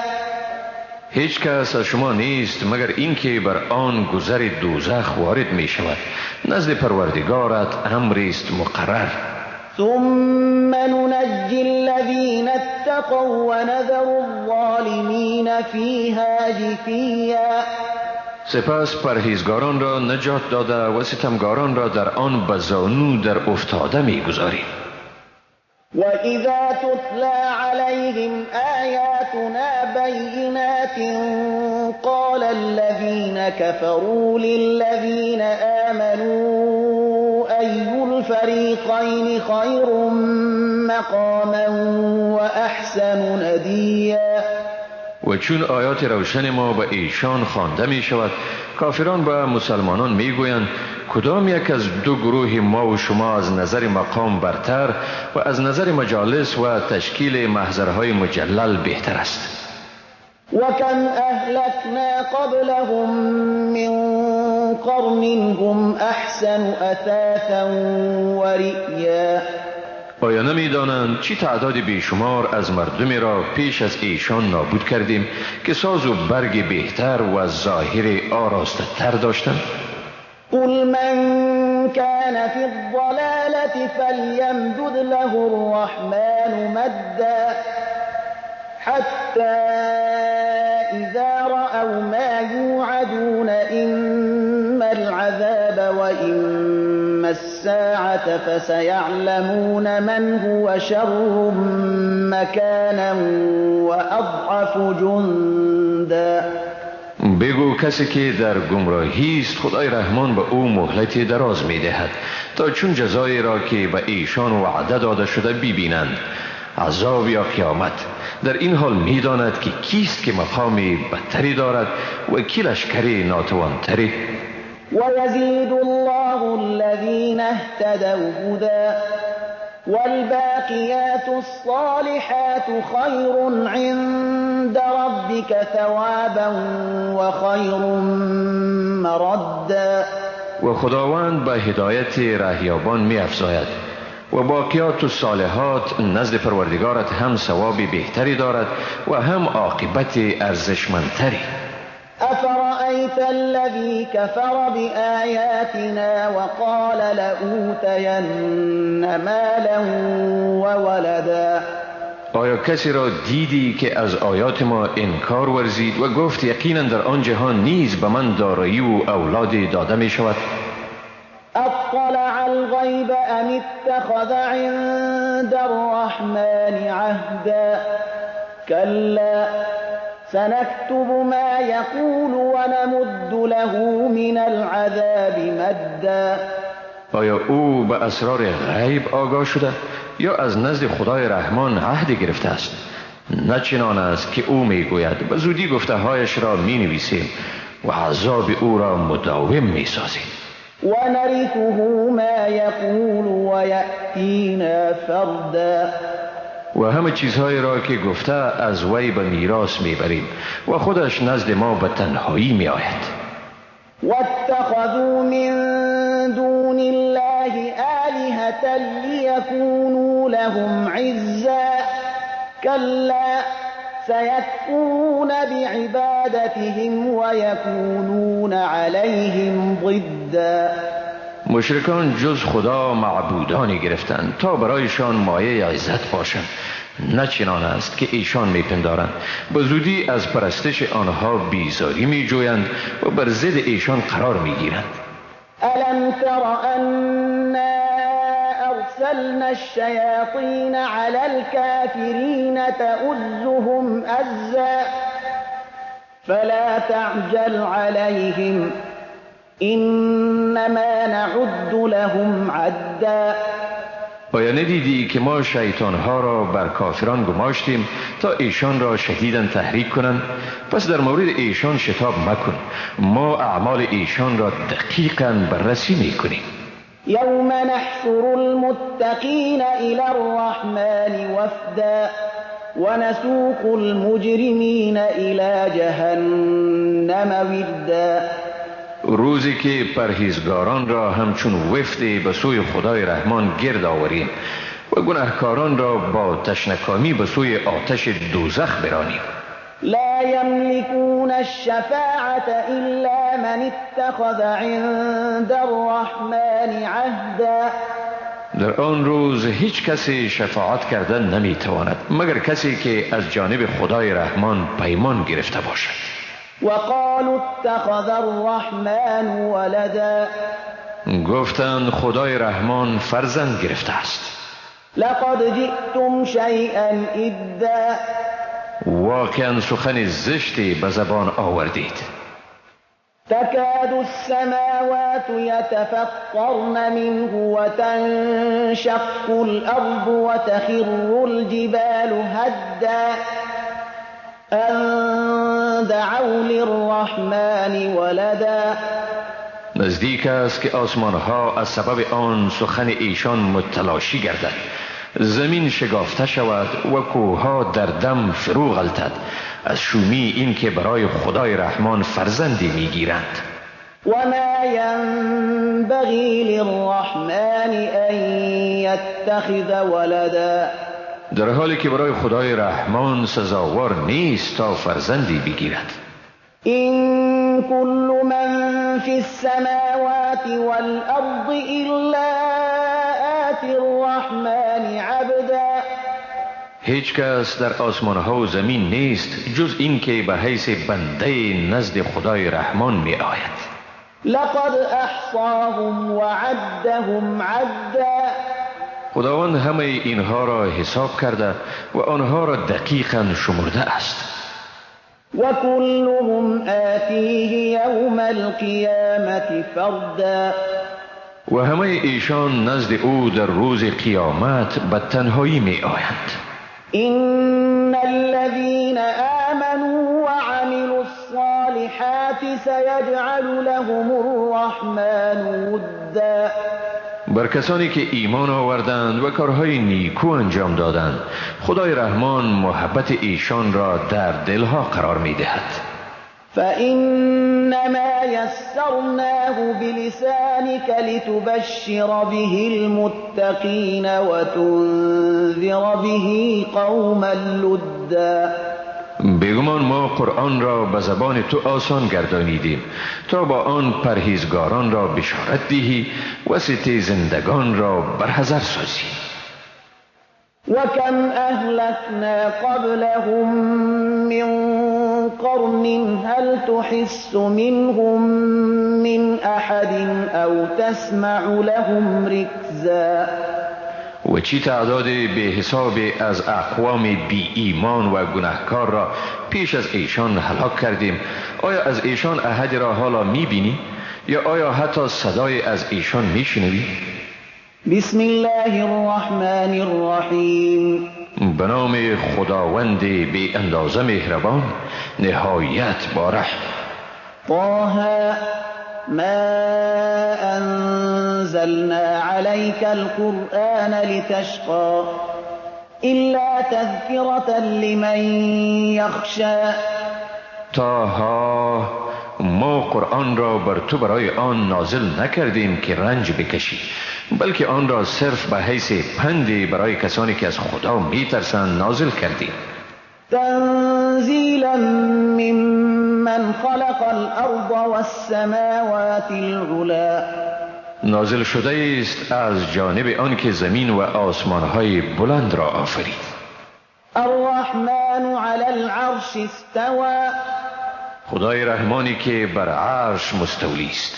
هیچ کس از شما نیست مگر اینکه بر آن گذر دوزخ وارد می شود. نزد پروردگارت امری است مقرر. ثم ننجي الذين اتقوا ونذر الظالمين فيها جثيا. سپس پرهیزگاران را نجات داده و ستمگاران را در آن به زانو در افتاده می‌گذاریم. وَإِذَا تُتْلَى عَلَيْهِمْ آيَاتُنَا بَيِّنَاتٍ قَالَ الَّذِينَ كَفَرُوا لِلَّذِينَ آمَنُوا أَيُّ الْفَرِيقَيْنِ خَيْرٌ مَقَامًا وَأَحْسَنُ نَدِيًّا. و چون آیات روشن ما به ایشان خوانده می شود، کافران به مسلمانان می گویند کدام یک از دو گروه ما و شما از نظر مقام برتر و از نظر مجالس و تشکیل محضرهای مجلل بهتر است. وَكَمْ أَهْلَكْنَا قَبْلَهُمْ مِنْ قَرْنٍ هُمْ أَحْسَنُ أَثَاثًا وَرِئْيًا. آیا نمی دانند چی تعداد بیشمار از مردمی را پیش از ایشان نابود کردیم که ساز و برگ بهتر و ظاهر آراسته تر داشتند؟ قل من كان في الضلالة فليمدد له الرحمن مدا حتى إذا رأوا ما يوعدون إما العذاب وإما الساعة فسيعلمون من هو شر مكانا وأضعف جندا. بگو کسی که در گمراهی است خدای رحمان به او مهلتی دراز می دهد تا چون جزایی را که به ایشان وعده داده شده ببینند، عذاب یا قیامت. در این حال می داند که کیست که مقامی بدتری دارد و کی لشکری ناتوانتری. ويزيد الله الذين اهتدوا هدى والباقيات الصالحات خير عند ربك ثوابا وخير مردا. و خداوند به هدایت رهیابان می افزاید و باقیات الصالحات نزد پروردگارت هم ثواب بهتری دارد و هم عاقبت ارزشمندتری. أفرأيت الذي كفر بآياتنا وقال لأوتين مالا وولدا. آیا کسی را دیدی که از آیات ما انکار ورزید و گفت یقینا در آن جهان نیز به من دارایی و اولادی داده می شود؟ اطلع الغیب ام اتخذ عند الرحمن عهدا كلا سنكتب ما يقول ونمد له من العذاب مدا. آیا او به اسرار غیب آگاه شده یا از نزد خدای رحمان عهد گرفته است؟ نه چنان است که او می گوید به زودی گفته هایش را می نویسیم و عذاب او را مداوم می سازیم. ونرثه ما يقول ويأتينا فردا. و همه چیزهایی را که گفته از وی به میراث میبریم و خودش نزد ما به تنهایی می آید. واتخذوا من دون الله آلهة ليكونوا لهم عزا كلا سيكفرون بعبادتهم ويكونون عليهم ضدا. مشرکان جز خدا معبودانی گرفتند تا برایشان مایه عزت باشند. نه چنان است که ایشان میپندارند. به زودی از پرستش آنها بیزاری میجویند و بر ضد ایشان قرار میگیرند. الم تر انا ارسلنا الشیاطین علی الكافرین تؤزهم ازا فلا تعجل عليهم إنما نعد لهم عدا. آیا ندیدی که ما شیطانها را بر کافران گماشتیم تا ایشان را شدیداً تحریک کنند؟ پس در مورد ایشان شتاب مکن، ما اعمال ایشان را دقیقاً بررسی میکنیم. يوم نحشر المتقين إلى الرحمن وفدا ونسوق المجرمين إلى جهنم وردا. روزی که پرهیزگاران را همچون وفد به سوی خدای رحمان گرد آوریم و گناهکاران را با تشنکامی به سوی آتش دوزخ برانیم. لا يملكون الشفاعة إلا من اتخذ عند الرحمن عهدا. در آن روز هیچ کسی شفاعت کردن نمیتواند مگر کسی که از جانب خدای رحمان پیمان گرفته باشد. وقالوا اتخذ الرحمن ولدا. گفتند خدای رحمان فرزند گرفته است. لقد جئتم شيئا إدا. واقعا سخن زشتی به زبان آوردید. تكاد السماوات يتفطرن منه وتنشق الأرض وتخر الجبال هدا أن دعوا للرحمن ولدا. نزدیک است که آسمان ها از سبب آن سخن ایشان متلاشی گردد، زمین شگافته شود و کوهها در دم فرو غلطد از شومی این که برای خدای رحمان فرزندی میگیرند. وما ينبغي للرحمن أن يتخذ ولدا. در حالی که برای خدای رحمان سزاوار نیست تا فرزندی بگیرد. إن كل من في السماوات والأرض إلا آتي الرحمن عبدا. هیچ کس در آسمان ها و زمین نیست جز این که به حیث بنده نزد خدای رحمان می آید. لقد احصاهم وعدهم عدا. خداوند همه اینها را حساب کرده و آنها را دقیقاً شمرده است. وكلهم آتيه يوم القيامة فردا. و همه ایشان نزد او در روز قیامت به تنهایی می آیند. إن الذين آمنوا وعملوا الصالحات سيجعل لهم الرحمن ودا. بر کسانی که ایمان آوردند و کارهای نیکو انجام دادند خدای رحمان محبت ایشان را در دلها قرار می دهد. فإنما يسرناه بلسانك لتبشر به المتقين وتنذر به قوما لدا. بیگمان ما قرآن را به زبان تو آسان گردانیدیم تا با آن پرهیزگاران را بشارت دهی و ستیزندگان را برحذر سازی. وكم أهلكنا قبلهم من قرن هل تحس منهم من أحد أو تسمع لهم ركزا. و چی تعداد به حساب از اقوام بی ایمان و گناهکار را پیش از ایشان هلاک کردیم. آیا از ایشان احد را حالا می بینی یا آیا حتی صدای از ایشان می شنوی؟ بسم الله الرحمن الرحیم. به نام خداوند بی اندازه مهربان نهایت با رحم. طه ما أنزلنا عليك القرآن لتشقى إلا تذكرة لمن يخشى. طه ما قرآن را بر تو برای آن نازل نکردیم که رنج بکشی، بلکه آن را صرف به حیث پندی برای کسانی که از خدا میترسند نازل کردیم. تنزیلا ممن خلق الارض والسماوات العلا. نازل شده است از جانب آن که زمین و آسمانهای بلند را آفرید. الرحمن على العرش استوى. خدای رحمانی که بر عرش مستولی است.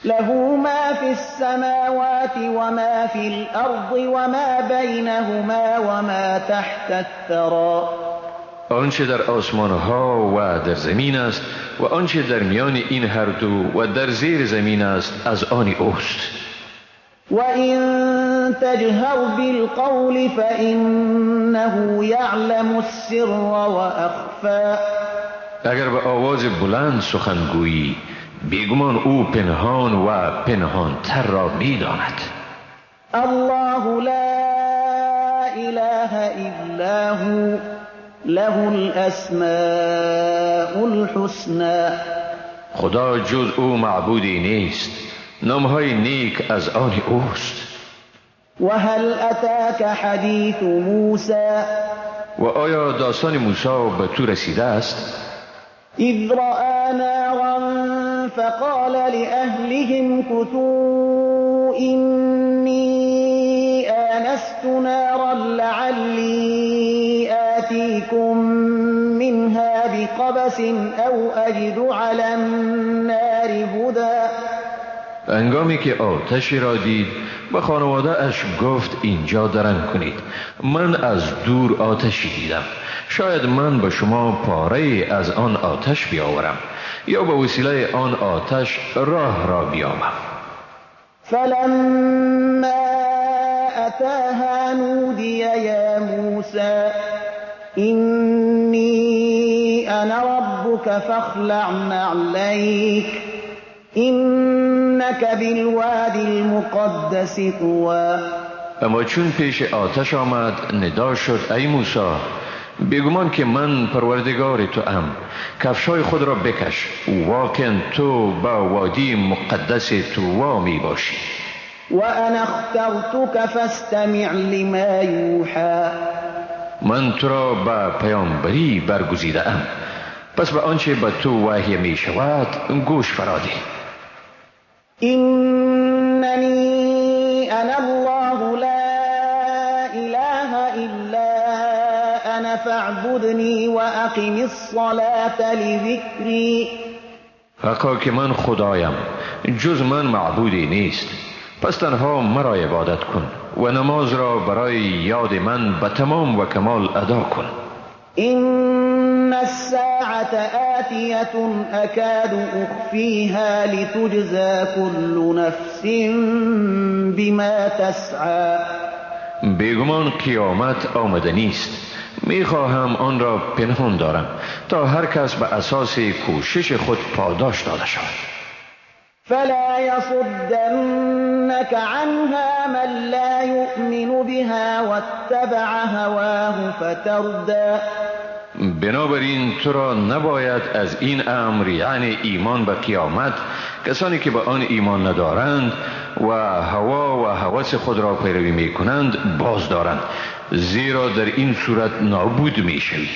له ما في السماوات وما في الأرض وما بينهما وما تحت الثرى. آنچه در آسمان ها و در زمین است و آنچه در میان این هر دو و در زیر زمین است از آن اوست. وَإِن تَجْهَرْ بِالْقَوْلِ فَإِنَّهُ يَعْلَمُ السِّرَّ وَأَخْفَى. اگر به آواز بلند سخنگویی، بیگمان او پنهان و پنهان تر را می داند. الله لا إله إلا هو له الأسماء الحسنى. خدا جز او معبودی نیست، نامهای نیک از آن اوست. وهل أتاك حديث موسى. و آیا داستان موسی به تو رسیده است؟ إذ رأى نارا فقال لأهلهم كثوا إني آنست نارا لعلي آتيكم منها بقبس أو أجد على النار هدى. هنگامی که آتشی را دید به خانواده اش گفت اینجا درنگ کنید، من از دور آتشی دیدم، شاید من به شما پاره از آن آتش بیاورم یا به وسیله آن آتش راه را بیابم. فلما أتاها نودي يا موسى إني أنا ربك فاخلع نعليك إنك بالوادي المقدس طوى. اما چون پیش آتش آمد ندا شد ای موسی، بیگمان که من پروردگار تو ام، کفشای خود را بکش، واقعا تو با وادی مقدس طوی می باشی. وأنا اخترتك فاستمع لما يوحى. من تو را به پیامبری برگزیده ام، پس به آنچه به تو وحی می شود گوش فرادی. إنني أنا الله لا إله إلا أنا فاعبدني وأقم الصلاة لذكري. حقا که من خدایم، جز من معبودی نیست، پس تنها مرا عبادت کن و نماز را برای یاد من به تمام و کمال ادا کن. إن الساعة آتية أكاد أخفيها لتجزى كل نفس بما تسعى. بیگمان قیامت آمده نیست، میخواهم آن را پنهان دارم تا هر کس به اساس کوشش خود پاداش داده شود. فلا يصدنك عنها من لا يؤمن بها واتبع هواه فتردى. بنابراین تو را نباید از این امر، یعنی ایمان به قیامت، کسانی که به آن ایمان ندارند و هوا و هوس خود را پیروی می کنند باز دارند، زیرا در این صورت نابود می شوی.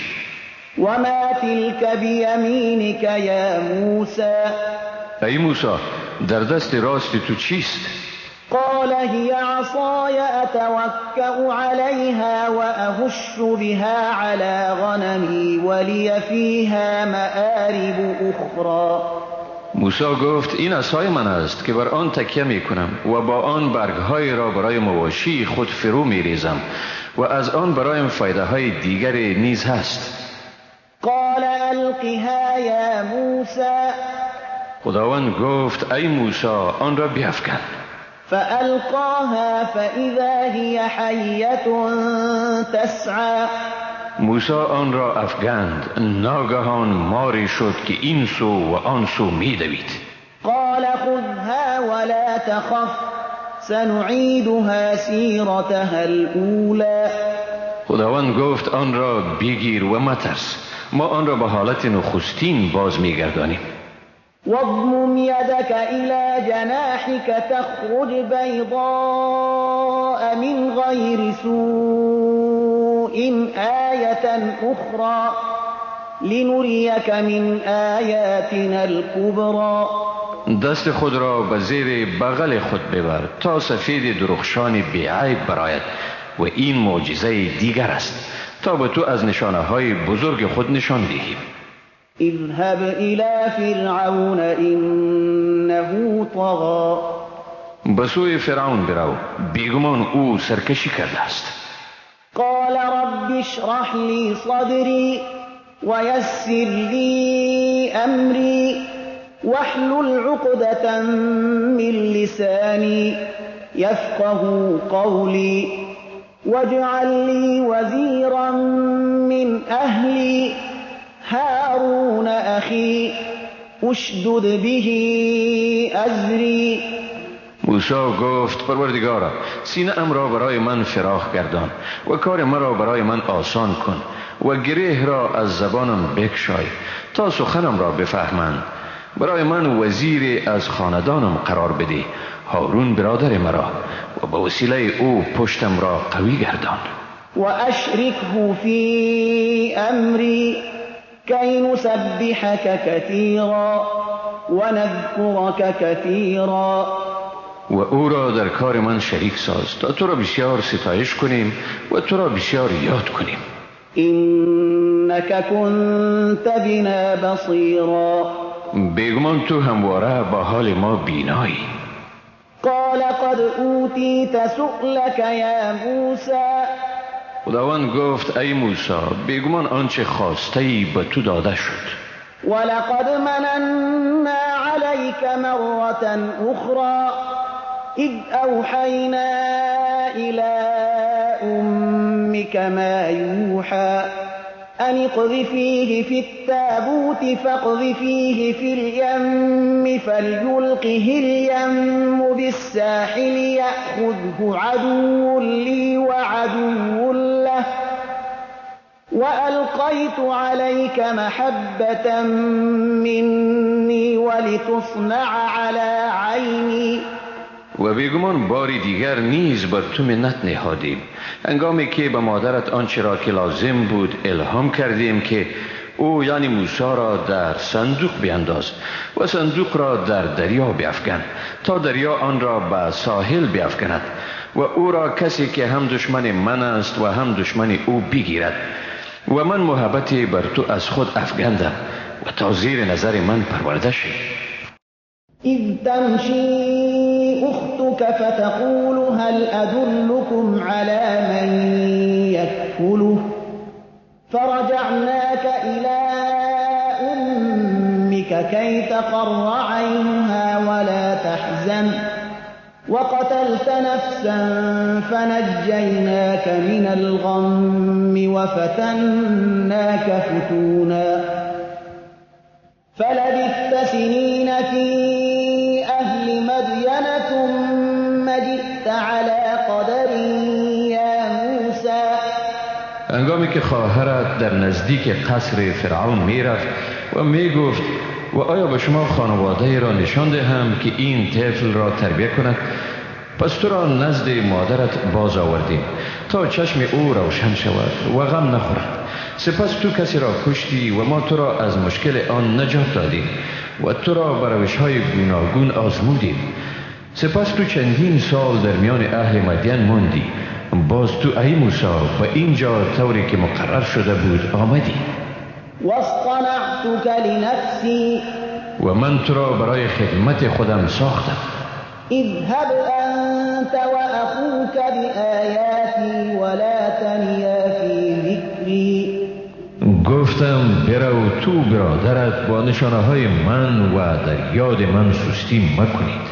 وما تلك بیمینک یا موسی. ای موسی، در دست راست تو چیست؟ قال هي عصاي أتوكأ عليها وأهش بها على غنمي ولي فيها مآرب أخرى. موسی گفت این عصای من است که بر آن تکیه می کنم و با آن برگهای را برای مواشی خود فرو می ریزم و از آن برایم فایده های دیگر نیز هست. قال ألقها يا موسى. خداوند گفت ای موسی آن را بیفکن. فألقاها فإذا هي حية تسعى. موسی آن را افگند، ناگهان ماری شد که این سو و آن سو می دوید. قال خذها ولا تخف سنعيدها سيرتها الأولى. خداوند گفت آن را بگیر و مترس، ما آن را به حالت نخستین باز می گردانیم. واضمم يدك إلى جناحك تخرج بيضاء من غير سوء آية أخرى لنريك من آياتنا الكبرى. دست خود را به زیر بغل خود ببر تا سفید درخشان بیعیب برآید و این معجزه دیگر است تا به تو از نشانه های بزرگ خود نشان دهیم. اذهب إلى فرعون إنه طغى. به سوی فرعون برو، بیگمان او سرکشی کرده است. قال رب اشرح لي صدري. ويسر لي أمري واحلل عقدة من لساني يفقه قولي واجعل لي وزيرا من أهلي هارون أخي اشدد به أزری. موسی گفت پروردگارا سینه ام را برای من فراخ گردان و کار مرا برای من آسان کن و گره را از زبانم بکشای تا سخنم را بفهمند. برای من وزیر از خاندانم قرار بده، هارون برادر مرا، و به وسیله او پشتم را قوی گردان. و اشرکه فی امری کی نسبحک کثیرا و نذکرک کثیرا. و او را در کار من شریک ساز تا تو را بسیار ستایش کنیم و تو را بسیار یاد کنیم. انک کنت بنا بصیرا. بیگمان تو همواره با حال ما بینایی. قال قد اوتیت سؤلک یا موسی. خداوند گفت ای موسی بیگمان آنچه خواسته به تو داده شد. ولقد مننا عليك مرة أخرى إذ أوحينا إلى أمك ما يوحى أن اقذفيه في التابوت فاقذفيه في اليم فليلقه اليم بالساحل يأخذه عدو لي وعدو له وألقيت عليك محبة مني ولتصنع على عيني. و بیگمان باری دیگر نیز بر تو منت نهادیم هنگامی که به مادرت آنچه را که لازم بود الهام کردیم که او یعنی موسی را در صندوق بینداز و صندوق را در دریا بیفکن تا دریا آن را به ساحل بیفکند و او را کسی که هم دشمن من است و هم دشمن او بگیرد و من محبتی بر تو از خود افگندم و تا زیر نظر من پرورده شد. اذ تمشی اختك فتقول هل ادلكم على من يكفله فرجعناك الى امك كي تقر عينها ولا تحزن وقتلت نفسا فنجيناك من الغم وفتناك فتونا فلبثت سنين في أهل مدين ثم جئت على قدر یا موسی. هنگامی که خواهرت در نزدیک قصر فرعون می رفت و می گفت و آیا به شما خانواده را نشان دهم که این طفل را تربیت کند؟ پس تو را نزد مادرت باز آوردیم تا چشم او روشن شود و غم نخورد. سپس تو کسی را کشتی و ما تو را از مشکل آن نجات دادیم و تو را بر روش‌های گوناگون آزمودیم. سپس تو چندین سال در میان اهل مدین ماندی. باز تو ای موسی به اینجا طوری که مقرر شده بود آمدی. واصطنعتك لنفسی. و من تو را برای خدمت خودم ساختم. اذهب انت واخوك بآیاتی ولا تنیا فی ذکری. گفتم برو تو برادرت با نشانه های من و در یاد من سستی مکنید.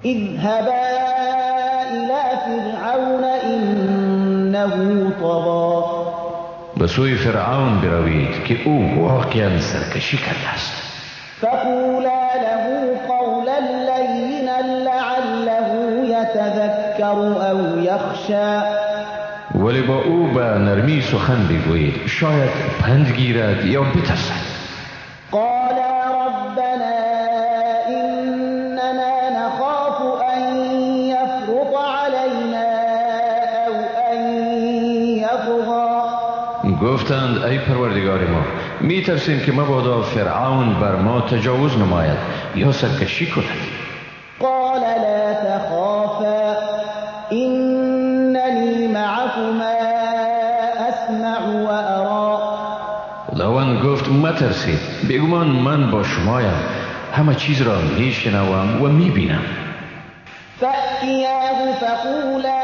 اذهبا الى فرعون انه طغى. به سوی فرعون بروید که او واقعا سرکشی کرده است. فقولا له قولا لینا لعله یتذکر او یخشی. ولی با او به نرمی سخن بگویید شاید پند گیرد یا بترسد. قال ربنا اننا نخاف ان یفرط علینا او ان یطغى. گفتند ای پروردگار ما می ترسیم که مبادا فرعون بر ما تجاوز نماید یا سرکشی کند. قال لا تخافا اننی معكما اسمع و ارى. خداوند گفت مترسید بیگمان من با شمایم همه چیز را می شنوم و می بینم. فأتیاه فقولا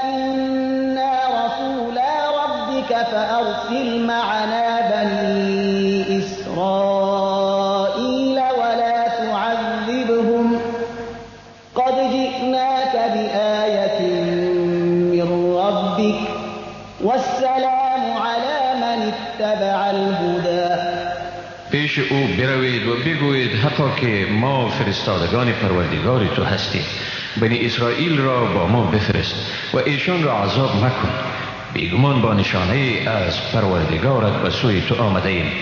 انا رسولا ربك ربك فأرسل معنا بني إسرائيل ولا تعذبهم قد جئناك بآية من ربك والسلام على من اتبع الهدى. پیش او بروید و بگویید حقا که ما فرستادگان پروردگار تو هستیم، بنی اسرائیل را با ما بفرست و ایشان را عذاب مکن. بیگمان با نشانه از پروردگارت به سوی تو آمده ایم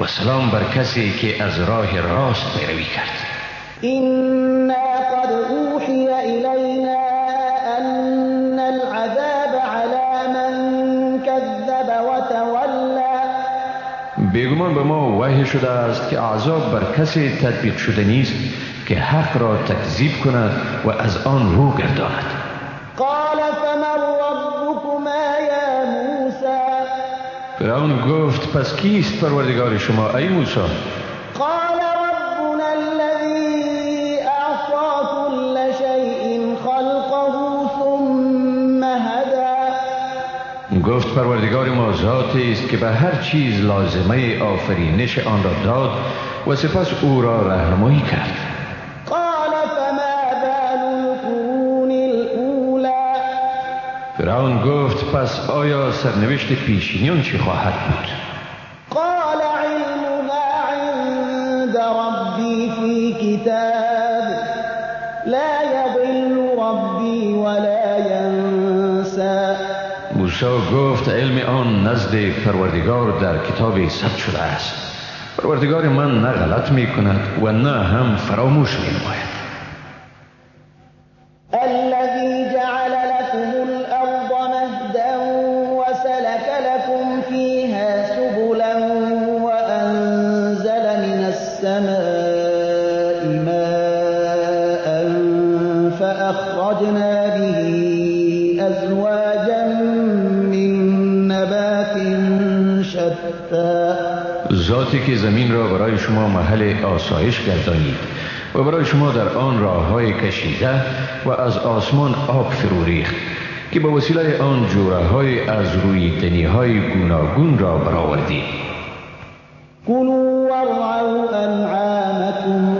و سلام بر کسی که از راه راست پیروی کرد. إنا قد أوحي إلينا أن العذاب على من كذب وتولى. بیگمان به ما وحی شده است که عذاب بر کسی تطبیق شده نیست که حق را تکذیب کند و از آن رو گرداند. قال فمن ربكما يا موسى. فرعون گفت پس کیست پروردگار شما ای موسی؟ قال ربنا الذي أعطى كل شيء خلقه ثم هدى. گفت پروردگار ما ذاتی است که به هر چیز لازمه آفرینش آن را داد و سپس او را راهنمایی کرد. قال فما بال القرون الأولى. فرعون گفت پس آیا سرنوشت پیشینیان چی خواهد بود؟ قال علمها عند ربي في كتاب لا يضل ربي ولا ينسى. موسی گفت علم آن نزد پروردگار در کتاب ثبت شده است. پروردگار من نه غلط می کند و نه هم فراموش می نماید. الذي جعل لكم الأرض مهدا وسلك لكم فيها سبلا وأنزل من السماء ماء فأخرجنا به أزواجا من نبات شتى. ذاتی که زمین را برای شما محل آسایش گردانید و برای شما در آن راههای کشیده و از آسمان آب فرو ریخت که به وسیله آن جوره‌های از روی دنی‌های گوناگون را برآوردید. كلوا وارعوا أنعامكم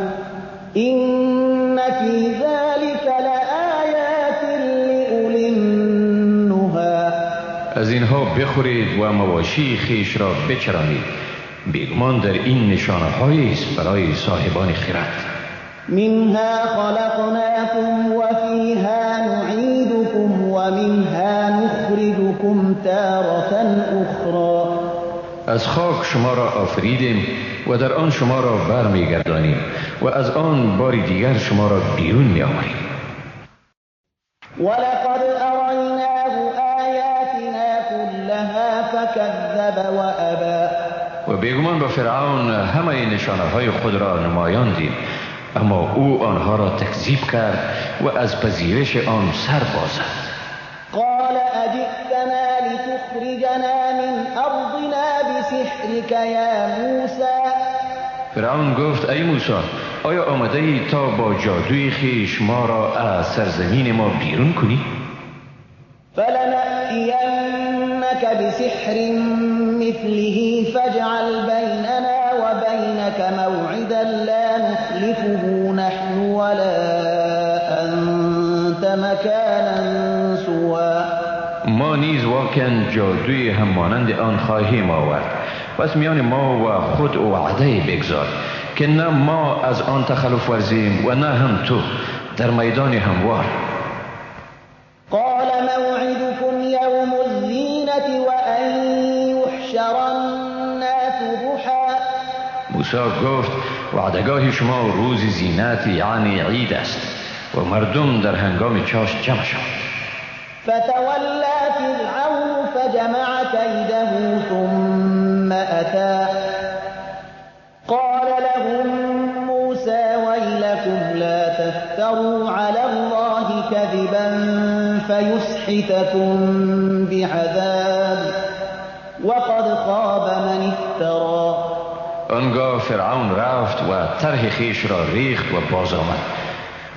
إن في ذلك لآيات لأولي النهى. از اینها بخورید و مواشی خیش را بچرانید، بیگمان در این نشانه‌هایی است برای صاحبان خرد. منها خلقناكم وفيها نعيدكم ومنها نخرجكم تارة أخرى. از خاک شما را آفریدیم و در آن شما را برمیگردانیم و از آن باری دیگر شما را بیرون می‌آوریم. ولقد أريناه آياتنا كلها فكذب وأبى. و بیگمان به فرعون همه نشانه‌های خود را نمایاندیم، اما او آنها را تکذیب کرد و از پذیرش آن سر بازد. قال أجئتنا لتخرجنا من أرضنا بسحرك يا موسى. فرعون گفت ای موسی، آیا آمده ای تا با جادوی خیش ما را از سرزمین ما بیرون کنی؟ فلنأتينك بسحر مثله فاجعل بيننا وبينك موعدا لا نخلفه نحن ولا أنت مكانا سوى. ما نیز واقعا جادوی هم مانند آن خواهیم آورد، پس میان ما و خود وعده بگذار که نه ما از آن تخلف ورزیم و نه هم تو در میدان هموار. قال موعدكم يوم الزينة وأن يحشر الناس ضحى. موسی گفت وعدگاه شما روز زینت یعنی عید است و مردم در هنگام چاش جمع شد. فتولى فرعون فجمع كيده ثم أتى قال لهم موسى ويلكم لا تفتروا على الله كذبا فيسحتكم بعذاب وقد خاب من افترى. آنگاه فرعون رفت و طرح خیش را ریخت و باز آمد.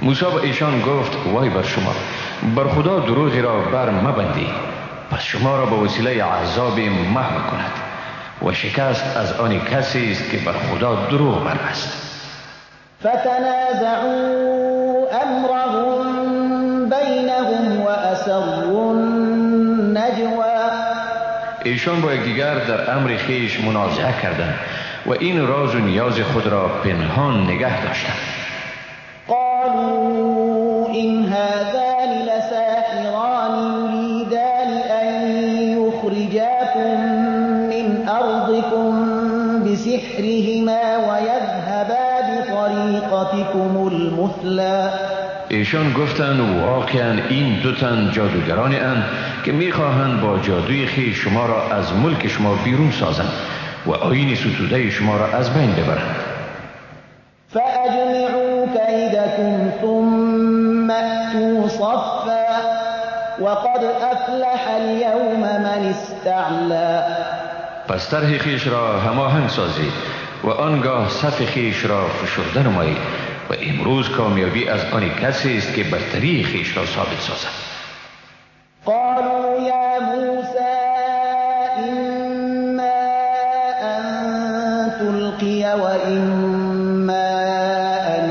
موسی به ایشان گفت وای بر شما، بر خدا دروغی را بر مبندید، پس شما را به وسیله عذاب محو کند و شکست از آن کسی است که بر خدا دروغ بربست. فتنازعوا امرهم بینهم و اسروا النجوا. ایشان با یکدیگر در امر خویش منازعه کردند و این راز و نیاز خود را پنهان نگه داشتند. قالوا إن هذان لساحران يريدان أن يخرجاكم من أرضكم بسحرهما ويذهبا بطريقتكم المثلى. ایشان گفتند واقعا این دو تن جادوگرانی اند که میخواهند با جادوی خویش شما را از ملک شما بیرون سازند و آیین ستوده شما را از بین ببرند. فأجمعوا كيدكم ثم أتوا صفا وقد أفلح اليوم من استعلى. پس طرح خویش را هماهنگ سازید و آنگاه صف خویش را فشرده نمایید و امروز کامیابی از آن کسی است که برتری خویش را ثابت سازد. قالوا يا موسى إما أن تلقي وإما أن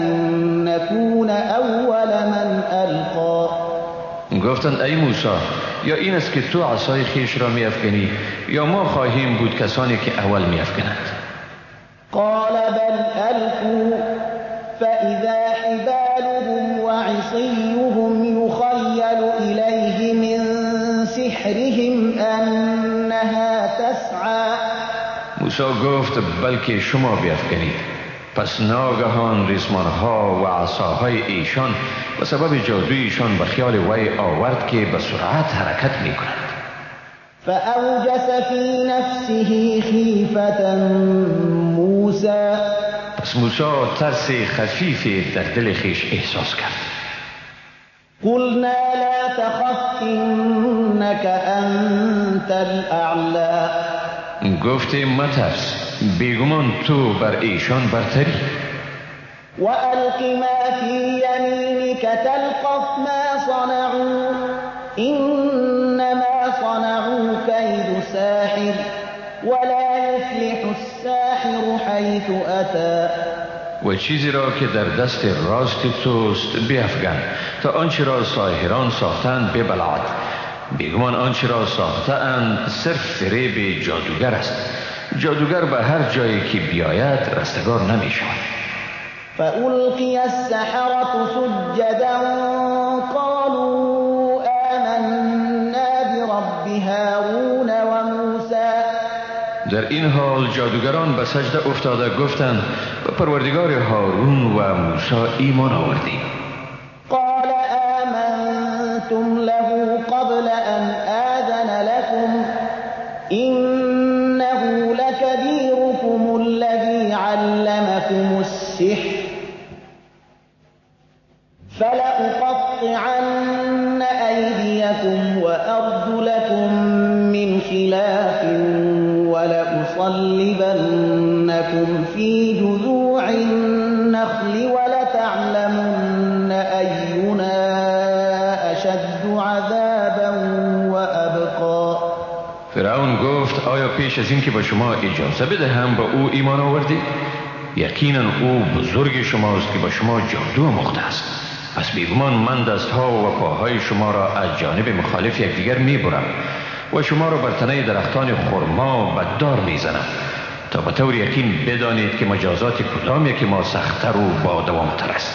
نكون أول من ألقى. گفتند ای موسی، یا این است که تو عصای خویش را می‌افکنی یا ما خواهیم بود کسانی که اول می‌افکنند. قال بل ألقوا فإذا حبالهم وعصيهم يخيل إليه من سحرهم أنها تسعى. موسی گفت بلکه شما بیافکنید. پس ناگهان ریسمانها و عصاهای ایشان و سبب جادویشان به خیال وی آورد که به سرعت حرکت می کند. فأوجس في نفسه خیفة موسى. پس موسی ترس خفیف در دل خویش احساس کرد. قلنا لا تخف إنك أنت الأعلى. گفته مترس، بیگمان تو بر ایشان برتری. وألق ما في يمينك تلقف ما صنعوا إنما صنعوا كيد ساحر ولا يفلح الساحر حيث أتى. و چیزی را که در دست راست توست بیفگن تا آنچه را ساحران ساختند ببلعد. بیگمان آنچه را ساختند صرف فریب جادوگر است. جادوگر به هر جایی که بیاید رستگار نمی شود. فألقي السحرة سجدا قالوا آمنا برب هارون وموسى. در این حال جادوگران به سجده افتاده گفتند به پروردگار هارون و موسی ایمان آوردیم. قال آمنتم له قبل أن آذن لكم إنه لكبيركم الذي علمكم السحر فلأقطعن أيديكم وأرجلكم من خلاف ولأصلبنكم في جذوع النخل ولتعلمن أينا أشد عذابا وأبقى. فرعون گفت آیا پیش از این که به شما اجازه بدهم به او ایمان آوردید؟ یقینا او بزرگ شماست که به شما جادو آموخته است. پس بیگمان من دستها و پاهای شما را از جانب مخالف یکدیگر میبرم و شما را بر تنه درختان خرما به دار میزنم تا به طور یقین بدانید که مجازات کدام یکی ما سخت‌تر و با دوام‌تر است.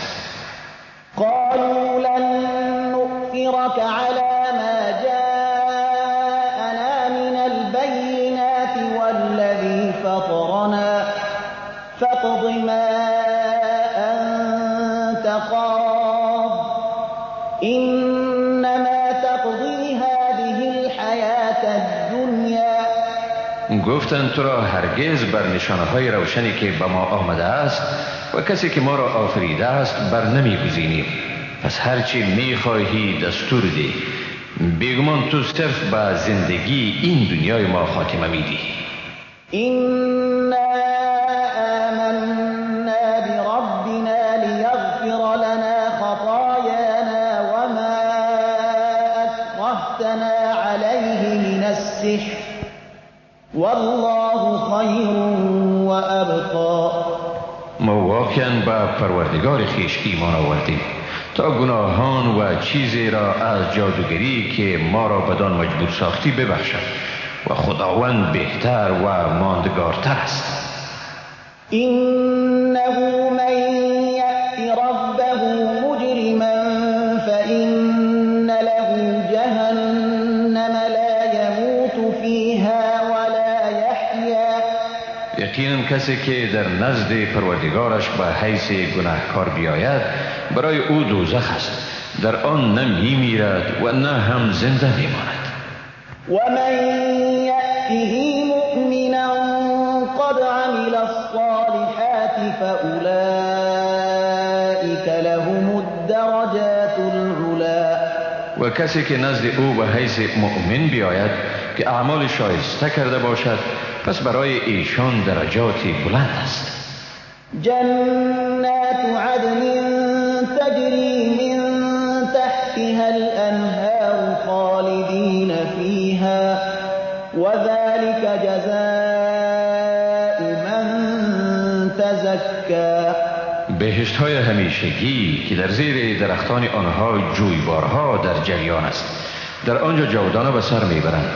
قالوا لن نؤثرك على ما جاءنا من البينات والذي فطرنا فاقض ما أنت قاض إنما تقضي هذه الحياة الدنيا. گفتند تو را هرگز بر نشانه‌های روشنی که به ما آمده است و کسی که ما را آفریده است بر نمی‌گزینیم. پس هرچی می‌خواهی دستور ده. بیگمان تو صرف به زندگی این دنیای ما خاتمه میدی. إنا آمنا بربنا ليغفر لنا خطايانا وما أكرهتنا عليه السحر والله خیر و ابقا. ما واقعا به پروردگار خیش ایمان آوردیم تا گناهان و چیزی را از جادوگری که ما را بدان مجبور ساختی ببخشد و خداوند بهتر و ماندگارتر است. انه من یأت ربه مجرما فإن له جهنم لا يموت فيها ولا يحیا. یقینا کسی که در نزد پروردگارش به حیث گناهکار بیاید برای او دوزخ است، در آن نه میمیرد و نه هم زنده میماند. ومن يأته مؤمنا قد عمل الصالحات فأولئك لهم الدرجات العلا. و کسی که نزد او به حیث مؤمن بیاید که اعمال شایسته کرده باشد پس برای ایشان درجاتی بلند است. جنات عدن تجری من تحتها الأنهار خالدین فيها وذلك جزاء من تزكى. بهشت های همیشگی که در زیر درختان آنها جویبارها در جریان است، در آنجا جاودانه به سر میبرند.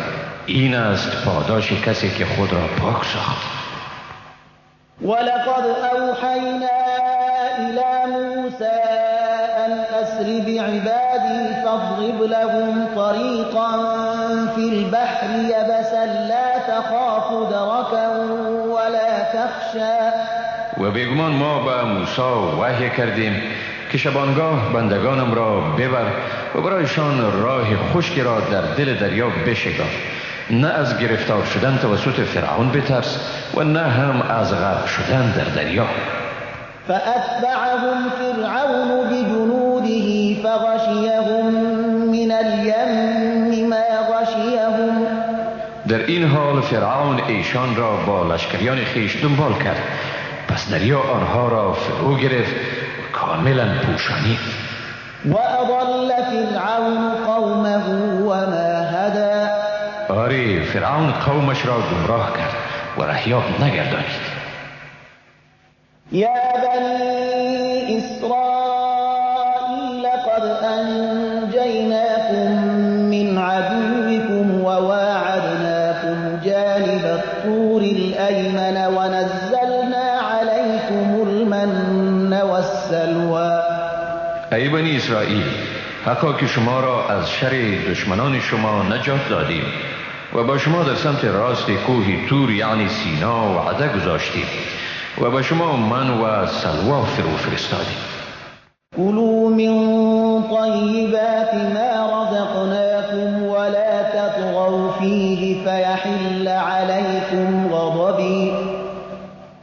این است پاداش کسی که خود را پاک ساخت. ولقد اوحینا الى موسى ان اسر بعبادی فاضرب لهم طریقا في البحر یبسا لا تخاف دركا ولا تخشى. و بیگمان ما به موسی وحی کردیم که شبانگاه بندگانم را ببر و برایشان راه خشکی را در دل دریا بشکاف، نه از گرفتار شدن توسط فرعون بترس و نه هم از غرق شدن در دریا. فأتبعهم فرعون بجنوده فغشيهم من اليم ما غشيهم. در این حال فرعون ایشان را با لشکریان خیش دنبال کرد، پس دریا آنها را فرو گرفت و کاملا پوشانید. وأضل فرعون قومه وما هدى. آری فرعون قومش را گمراه کرد و رهیاب نگردانید. یا بنی اسرائیل قد انجیناکم من عدوکم وواعدناکم جانب الطور الأيمن ونزلنا عليكم المن والسلوى. ای بنی اسرائیل، حقا که شما را از شر دشمنان شما نجات دادیم و با شما در سمت راست کوه تور یعنی سینا وعده گذاشتیم و با شما من و سلوا فرو فرستادیم. کلوا من طیبات ما رزقناکم ولا تطغوا فیه فیحل علیکم غضبی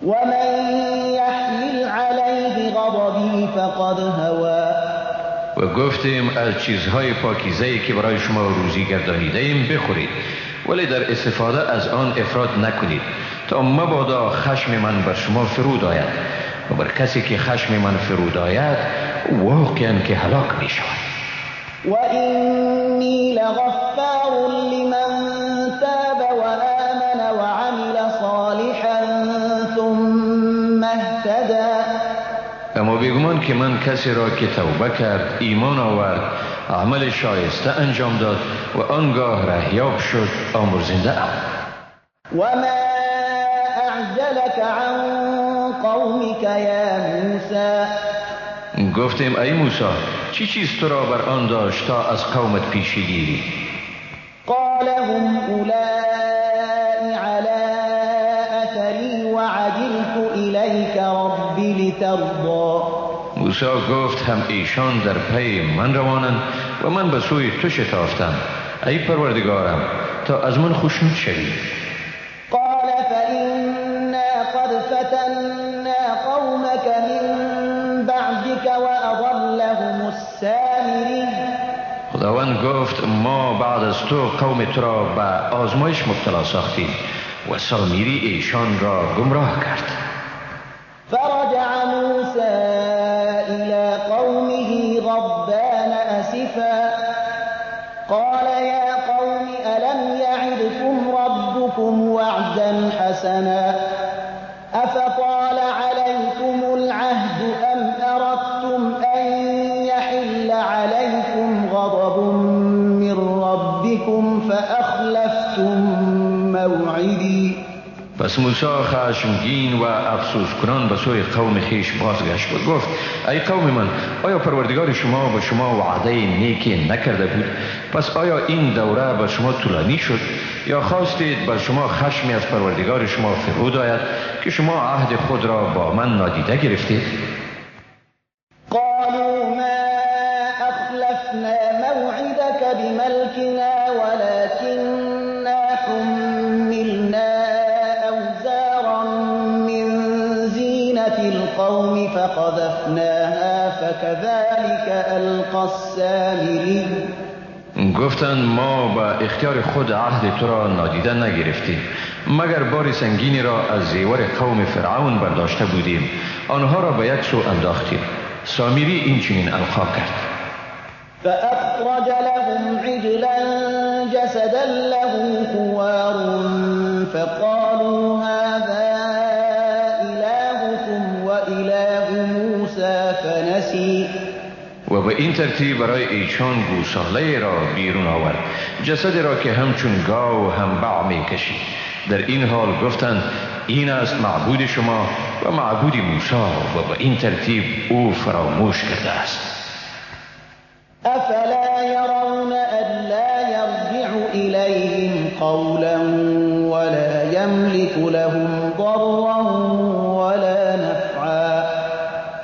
ومن یحمل علیه غضبی فقد هوى. و گفتیم از چیزهای پاکیزه‌ای که برای شما روزی گردانیده ایم بخورید، ولی در استفاده از آن افراط نکنید تا مبادا خشم من بر شما فرود آید و بر کسی که خشم من فرود آید واقعا که هلاک می شود. و اینی لغفار لمن تاب و آمن و عمل صالحا ثم اهتدى. اما بیگمان که من کسی را که توبه کرد، ایمان آورد، عمل شایسته انجام داد و آنگاه رهیاب شد آمرزنده ام. و ما اعجلك عن قومك یا موسی. گفتیم ای موسی، چی چیز تو را بر آن داشت تا از قومت پیشی گیری؟ قال هم اولائی علی اثری وعجلت الیک ربی لترضا. موسی گفت هم ایشان در پی من روانند و من به سوی تو شتافتم ای پروردگارم تا از من خوشنود شوی. قال فإنا قد فتنا قومك من بعدك وأضلهم السامري. خداوند گفت ما بعد از تو قوم تو را به آزمایش مبتلا ساختیم و سامیری ایشان را گمراه کرد. فرجع موسى إلى قومه غضبان أسفا قال يا قوم ألم يعدكم حسنا أفطال عليكم العهد أم أردتم أن يحل عليكم غضب من ربكم فأخلفتم موعدي. پس موسی خشمگین و افسوس کنان به سوی قوم خیش بازگشت و گفت ای قوم من، آیا پروردگار شما به شما وعده نیکی نکرده بود؟ پس آیا این دوره به شما طولانی شد یا خواستید به شما خشمی از پروردگار شما فرود آید که شما عهد خود را با من نادیده گرفتید؟ قالوا ما أخلفنا موعدك بملكنا ولكننا حملنا أوزارا من زينة القوم فقذفناها فكذلك ألقى السامري. گفتند ما به اختیار خود عهد تو را نادیده نگرفتیم مگر بار سنگینی را از زیور قوم فرعون برداشته بودیم، آنها را به یک سو انداختیم. سامری این چنین القا کرد. فأخرج لهم عجلا جسدا له خوار فقالوا هذا إلهكم وإله موسى فنسي. و به این ترتیب برای ایشان گوساله را بیرون آورد، جسد را که همچون گاو هم باع می کشید. در این حال گفتند این است معبود شما و معبود موسی و به این ترتیب او فراموش کرده است. افلا يرون الا يرجع إليهم قولا ولا يملك لهم ضرا ولا نفعا.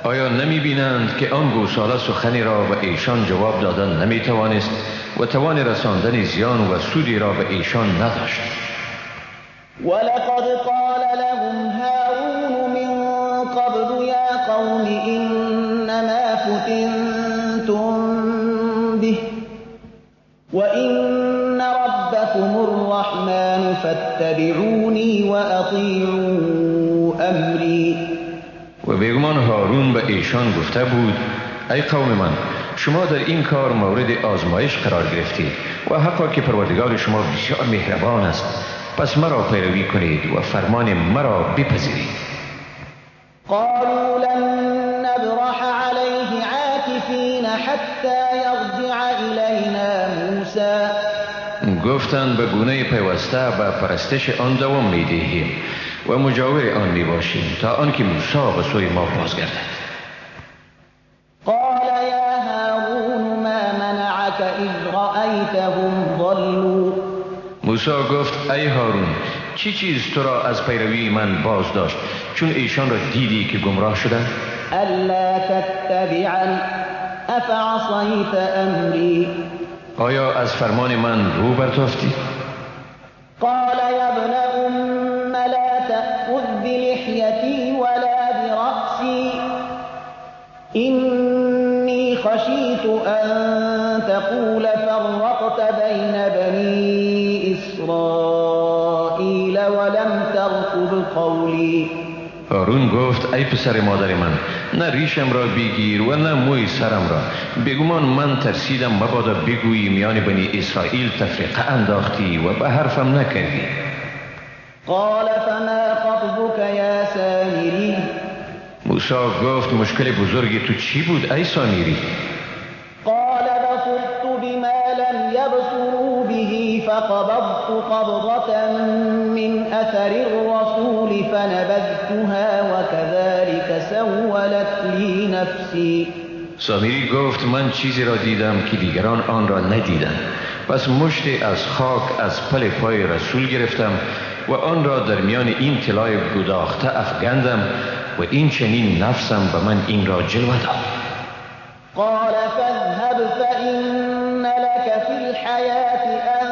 آیا نمی بینند که آن گوساله سخنی را به ایشان جواب دادن نمی توانست و توان رساندن زیان و سودی را به ایشان نداشت؟ ولقد قال لهم هارون من قبل يا قوم إنما فتنتم به وإن ربكم الرحمن فاتبعوني وأطيعوا أمري. و بیگمان هارون به ایشان گفته بود ای قوم من، شما در این کار مورد آزمایش قرار گرفتید و حقا که پروردگار شما بسیار مهربان است، پس مرا پیروی کنید و فرمان مرا بپذیرید. قالوا لن نبرح عليه عاكفين حتى يرجع إلينا موسى. گفتند به گونه پیوسته به پرستش آن دوام می دهیم و مجاور آن می باشیم تا آنکه موسی به سوی ما بازگردد. قال يا هارون ما منعك إذ رأيتهم ضلوا. موسی گفت ای هارون، چی چیز تو را از پیروی من باز داشت چون ایشان را دیدی که گمراه شدند؟ ألا تتبعن أفعصيت أمري. آیا از فرمان من رو برتافتی؟ قال يا ابن أم لا تأخذ بلحيتي ولا برأسي إني خشيت أن تقول فرقت بين بني إسرائيل ولم ترقب قولي. هارون گفت ای پسر مادر من، نه ریشم را بگیر و نه موی سرم را، بگمان من ترسیدم مبادا بگویی میان بنی اسرائیل تفریقه انداختی و به حرفم نکردی. قال فما خطبك يا سامري. موسی گفت مشکل بزرگی تو چی بود ای سامری؟ قال بصرت بما لم يبصروا به فقبضت قبضة من أثر الرسول فنبذتها وكذلك سولت لي نفسي. سامری گفت من چیزی را دیدم که دیگران آن را ندیدند، پس مشتی از خاک از پل پای رسول گرفتم و آن را در میان این طلای گداخته افگندم و این چنین نفسم به من این را جلوه داد. قال فاذهب فإن لك في الحياة أن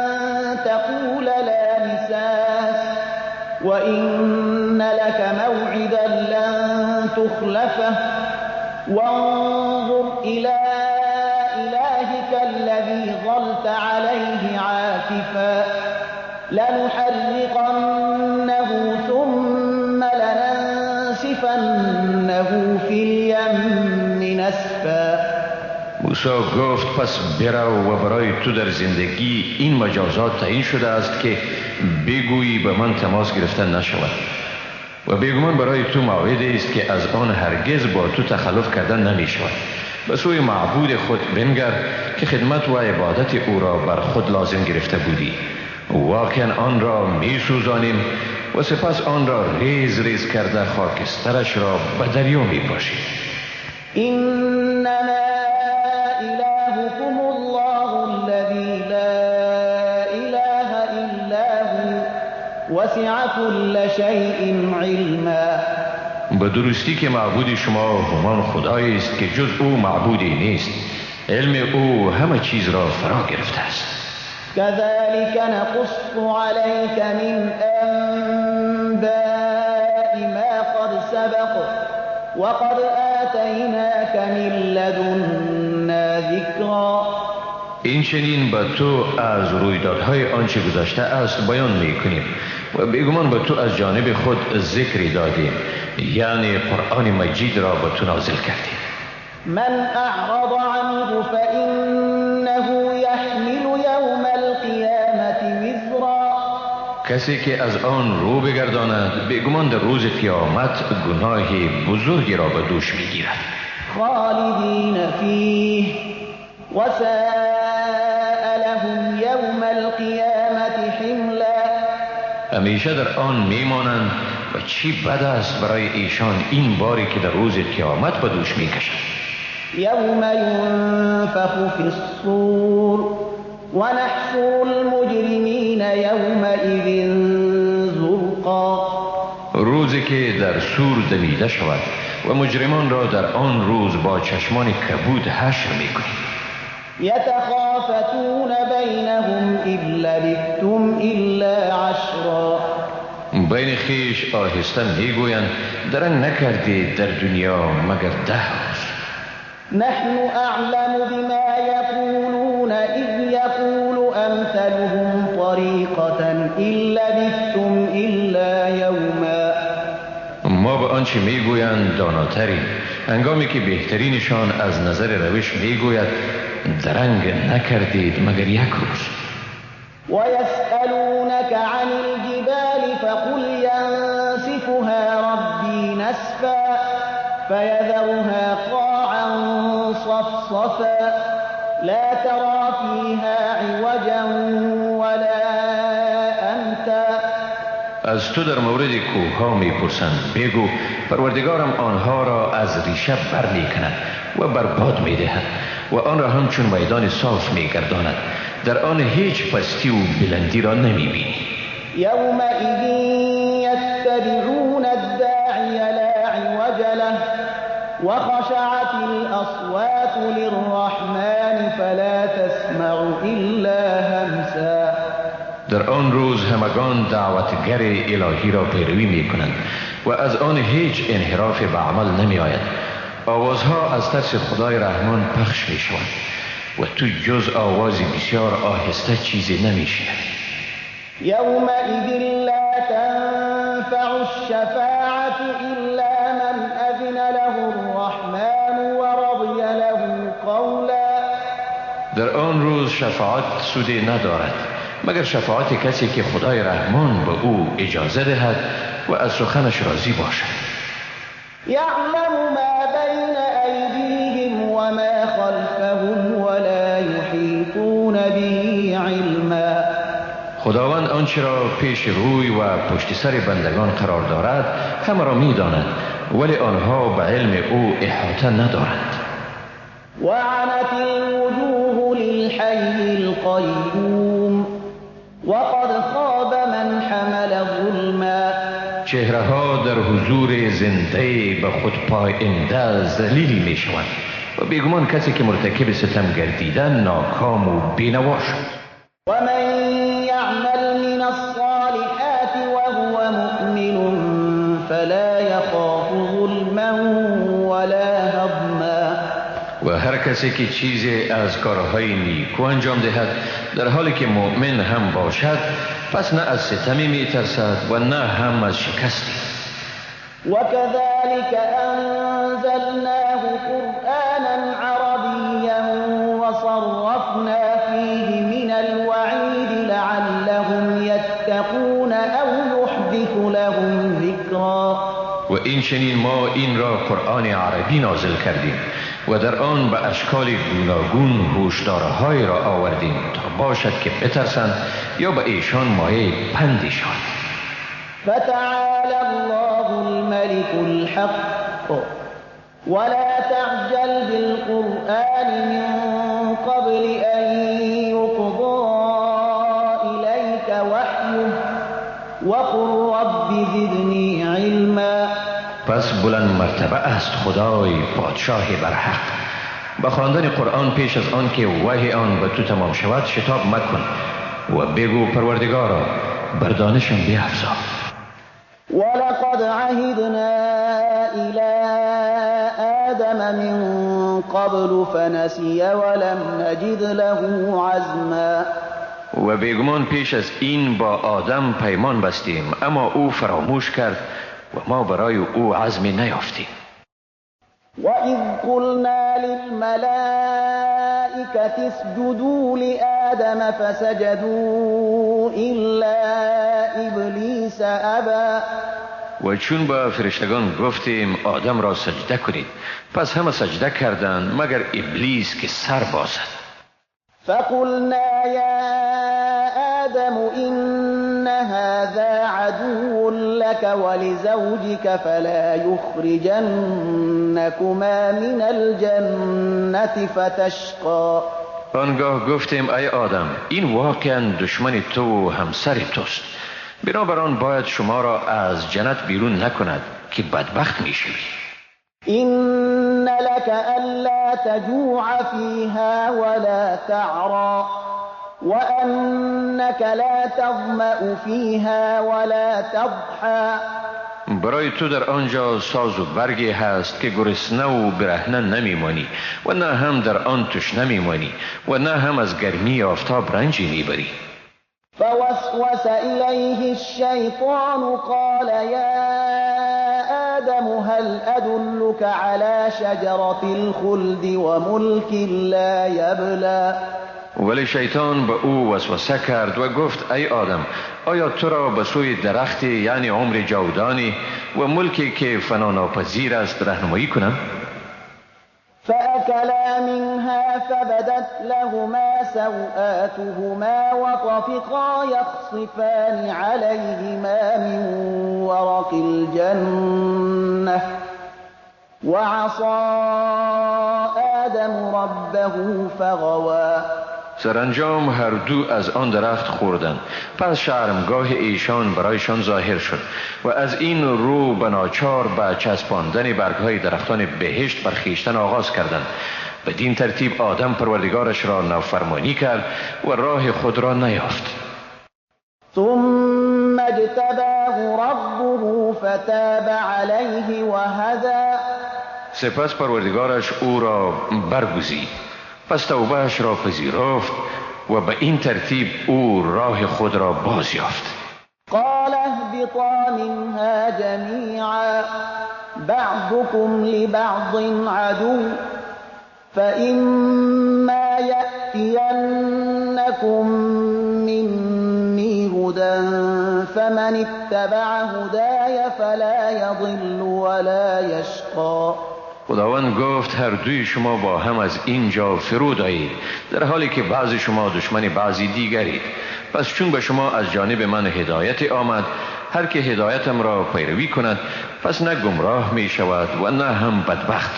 تقول لا مساس وإن لك موعدا لن تخلفه وانظر إلى إلهك الذي ظلت عليه عاكفا لنحرقنه ثم لننسفنه في اليم نسفا. موسی گفت پس برو و برای تو در زندگی این مجازات تعیین شده است که بگویی به من تماس گرفتن نشود و بیگمان برای تو موعدی است که از آن هرگز با تو تخلف کردن نمی شود. به سوی معبود خود بنگر که خدمت و عبادت او را بر خود لازم گرفته بودی. واقعا آن را می سوزانیم و سپس آن را ریز ریز کرده خاکسترش را به دریا می پاشیم. انما الهكم الله الذي لا اله الا هو وسع كل شيء علما. به درستی که معبود شما همان خدایی است که جز او معبودی نیست. علم او همه چیز را فرا گرفته است. كذلك نقص عليك من انباء ما قد سبق وقد آتیناک من لدنا ذکرا. این چنین به تو از رویدادهای آنچه گذشته است بیان میکنیم و بیگمان به تو از جانب خود ذکری دادیم، یعنی قرآن مجید را به تو نازل کردیم. من اعرض عنه فإنه يحمل يوم القيامة وزرا. کسی که از آن رو بگرداند بیگمان در روز قیامت گناه بزرگی را به دوش میگیرد. خالدین فیه وساء لهم یوم القیامة حملا. همیشه در آن میمانند و چی بد است برای ایشان این باری که در روز قیامت به دوش میکشند. یوم ینفخ فی الصور ونحشر المجرمین یومئذ زرقا. روزی که در سور دمیده شود و مجرمان را در آن روز با چشمان کبود حشر میکنیم. یتخافتون بینهم ان لبثتم الا عشرا. بین خیش آهسته میگویند درنگ نکردید در دنیا مگر 10 روز. نحن اعلم بما یقولون اذ یقول امثلهم طریقة ان لبثتم الا یوما. ما به آنچه میگویند داناتریم، هنگامی که بهترینشان از نظر روش میگوید درنگ نکردید مگر 1 روز. ويسألونك عن الجبال فقل ينسفها ربي نسفا فيذرها قاعا صفصفا لا ترى فيها عوجا ولا أمتا. از تو در مورد کوه ها میپرسند، بگو پروردگارم آنها را از ریشه بر میکند و برباد میدهد و آن را همچون میدان صاف میگرداند، در آن هیچ پستی و بلندی را نمیبینی. یومئذ یتبعون الداعی لا عوج له وخشعت الاصوات للرحمن فلا تسمع الا همسا. در آن روز همگان دعوتگر الهی را پیروی میکنند و از آن هیچ انحراف به عمل نمی آید. آوازها از ترس خدای رحمان پخش می شوند و تو جز آوازی بسیار آهسته چیزی نمی شنوی. یومئذ لا تنفع الشفاعة الا من اذن له الرحمن ورضی له قولا. در آن روز شفاعت سودی ندارد مگر شفاعت کسی که خدای رحمان به او اجازه دهد و از سخنش راضی باشد. یعلم ما بین ایدیهم وما خلفهم ولا یحیطون به علما. خداوند آنچه را پیش روی و پشت سر بندگان قرار دارد همه را می داند، ولی آنها به علم او احاطه ندارند. وعنت الوجوه للحي القیوم وقد خاب من حمل ظلما. چهره ها در حضور زنده به خود پاینده ذلیل می شوند و بیگمان کسی که مرتکب ستم گردیدن ناکام و بینوا شد. و من یعمل من الصالحات وهو مؤمن فلا یخاف ظلما ولا هضما. و هر کسی که چیزی از کارهای نیکو انجام دهد در حالی که مؤمن هم باشد، پس نه از ستمی می ترسد و نه هم از شکستی. وكذلك أنزلناه قرآنا عربيا این چنین ما این را قرآن عربی نازل کردیم و در آن به اشکال گوناگون هشدارهای را آوردیم تا باشد که بترسند یا به ایشان مایه پندشان. فتعالى الله الملك الحق ولا تعجل بالقرآن من قبل أن يقضى إليك وحيه وقل رب زدني علما. پس بلند مرتبه است خدای پادشاه برحق. به خواندن قرآن پیش از آن که وحی آن به تو تمام شود شتاب مکن و بگو پروردگارا بر دانشم بیفزا. ولقد عهدنا إلى آدم من قبل فنسي ولم نجد له عزما. و بیگمان پیش از این با آدم پیمان بستیم اما او فراموش کرد و ما برای او عزمی نیافتیم. وَإِذْ قُلْنَا لِلْمَلَائِكَةِ اسْجُدُوا لِآدَمَ فَسَجَدُوا إِلَّا إِبْلِيسَ أَبَى. و چون با فرشتگان گفتیم آدم را سجده کنید پس همه سجده کردند مگر ابلیس که سر بازد. فَقُلْنَا يَا آدَمُ إِنَّ هَذَا عَدُوٌّ لَكَ وَلِزَوْجِكَ فَلَا يُخْرِجَنَّكُمَا مِنَ الْجَنَّةِ فَتَشْقَى. آنگاه گفتیم ای آدم این واقعا دشمن تو و همسر توست، بنابراین باید شما را از جنت بیرون نکند که بدبخت میشوی. إن لك ألا تجوع فيها ولا تعرى وأنك لا تظمأ فيها ولا تضحى. برای تو در آنجا ساز و برگی هست که گرسنه و برهنه نمیمانی و نه هم در آن تشنه میمانی و نه هم از گرمی آفتاب رنجی میبری. فوسوس إليه الشيطان قال يا آدم هل أدلك على شجرة الخلد وملك لا يبلى. ولی شیطان به او وسوسه کرد و گفت ای آدم آیا تو را به سوی درخت یعنی عمر جاودانی و ملکی که فنا ناپذیر است راهنمایی کنم؟ فأكلا منها فبدت لهما سوآتهما وطفقا يخصفان عليهما من ورق الجنة وعصى آدم ربه فغوى. سرانجام هر دو از آن درخت خوردند پس شرمگاه ایشان برایشان ظاهر شد و از این رو به ناچار به چسباندن برگهای درختان بهشت برخیشتن آغاز کردند. بدین ترتیب آدم پروردگارش را نافرمانی کرد و راه خود را نیافت. ثم اجتباه ربه فتاب عليه وهدى. سپس پروردگارش او را برگزید پس توبهش را پذیرفت و به این ترتیب او راه خود را باز یافت. قال اهبطا منها جميعا بعضكم لبعض عدو فإما يأتينكم مني هدى فمن اتبع هداي فلا يضل ولا يشقى. خداوند گفت هر دوی شما با هم از اینجا فرود آیید در حالی که بعضی شما دشمن بعضی دیگرید. پس چون به شما از جانب من هدایت آمد هر که هدایتم را پیروی کند پس نه گمراه می شود و نه هم بدبخت.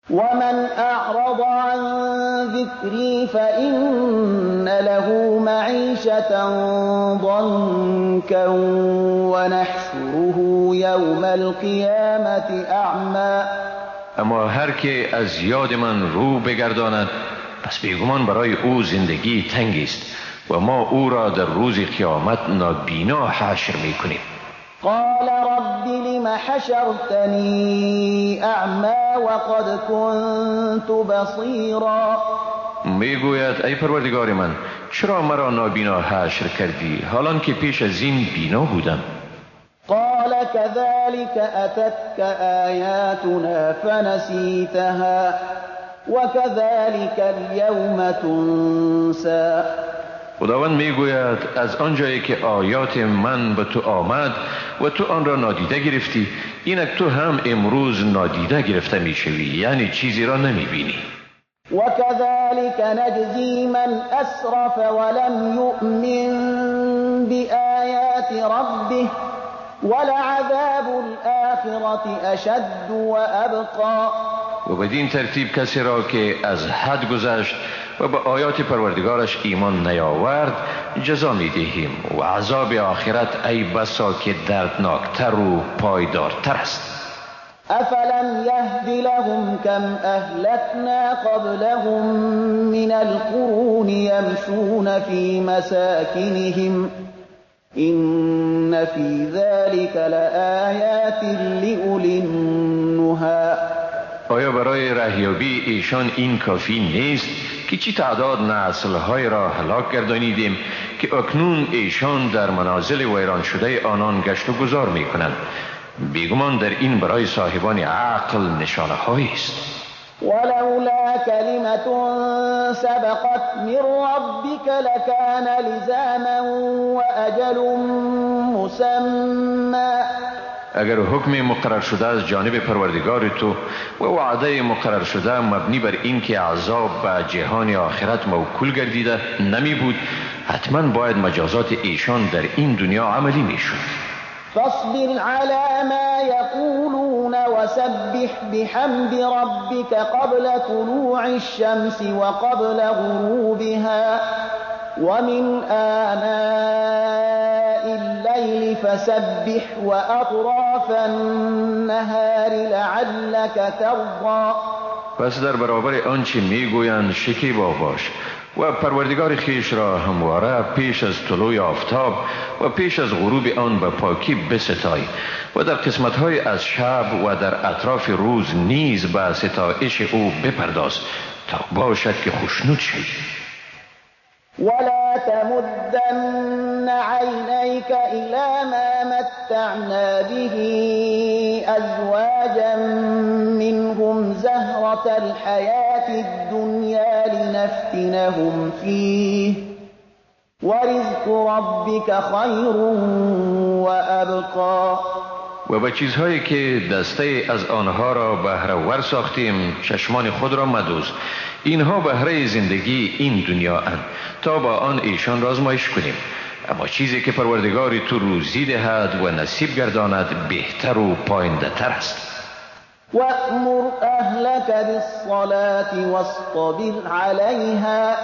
ومن اعرض عن ذكري فإن له معيشة ضنكا ونحشره يوم القيامة أعمى. اما هر که از یاد من رو بگرداند پس بیگمان برای او زندگی تنگ است و ما او را در روز قیامت نابینا حشر میکنیم. قال رب لم حشرتني أعمى وقد كنت بصيرا. میگوید ای پروردگار من چرا مرا نابینا حشر کردی حالان که پیش از این بینا بودم؟ قال كذلك أتتك آياتنا فنسيتها وكذلك اليوم تنسى. خداوند میگوید از آنجایی که آیات من به تو آمد و تو آن را نادیده گرفتی، اینک تو هم امروز نادیده گرفته میشوی، یعنی چیزی را نمیبینی. وكذلك نجزي من أسرف ولم يؤمن بآيات ربه ولعذاب الآخرة أشد وأبقى. و بدین ترتیب کسی را که از حد گذشت و به آیات پروردگارش ایمان نیاورد جزا می دهیم و عذاب آخرت ای بسا که دردناکتر و پایدارتر است. أفلم يهد لهم كم أهلكنا قبلهم من القرون يمشون في مساكنهم إن في ذلك لآيات لأولي النهى. آیا برای رهیابی ایشان این کافی نیست که چی تعداد نسل‌های را هلاک گردانیدیم که اکنون ایشان در منازل ویران شده آنان گشت و گذار می کنند؟ بیگمان در این برای صاحبان عقل نشانه هایی است. ولولا كلمة سبقت من ربك لكان لزاما وأجل مسمى. اگر حکم مقرر شده از جانب پروردگار تو و وعده مقرر شده مبنی بر این که عذاب به جهان آخرت موکول گردیده نمی بود، حتما باید مجازات ایشان در این دنیا عملی می شد. فاصبر على ما يقولون وسبح بحمد ربك قبل طلوع الشمس وقبل غروبها ومن آناء الليل فسبح وأطراف النهار لعلك ترضى. پس در برابر آنچه میگویند شکیبا باش و پروردگار خیش را همواره پیش از طلوع آفتاب و پیش از غروب آن به پاکی بستای و در قسمت‌های از شب و در اطراف روز نیز به ستایش او بپرداز تا باشد که خوشنود شوی. ولا تمدن عينيك إلى ما متعنا به أزواجا منهم زهرة الحياة الدنيا لنفتنهم فيه ورزق ربك خير وأبقى. و به چیزهایی که دسته از آنها را بهره ور ساختیم چشمان خود را مدوز، اینها بهره زندگی این دنیا اند تا با آن ایشان را آزمایش کنیم، اما چیزی که پروردگار تو روزی دهد و نصیب گرداند بهتر و پاینده تر است. وأمر أهلك بالصلاة واصطبر عليها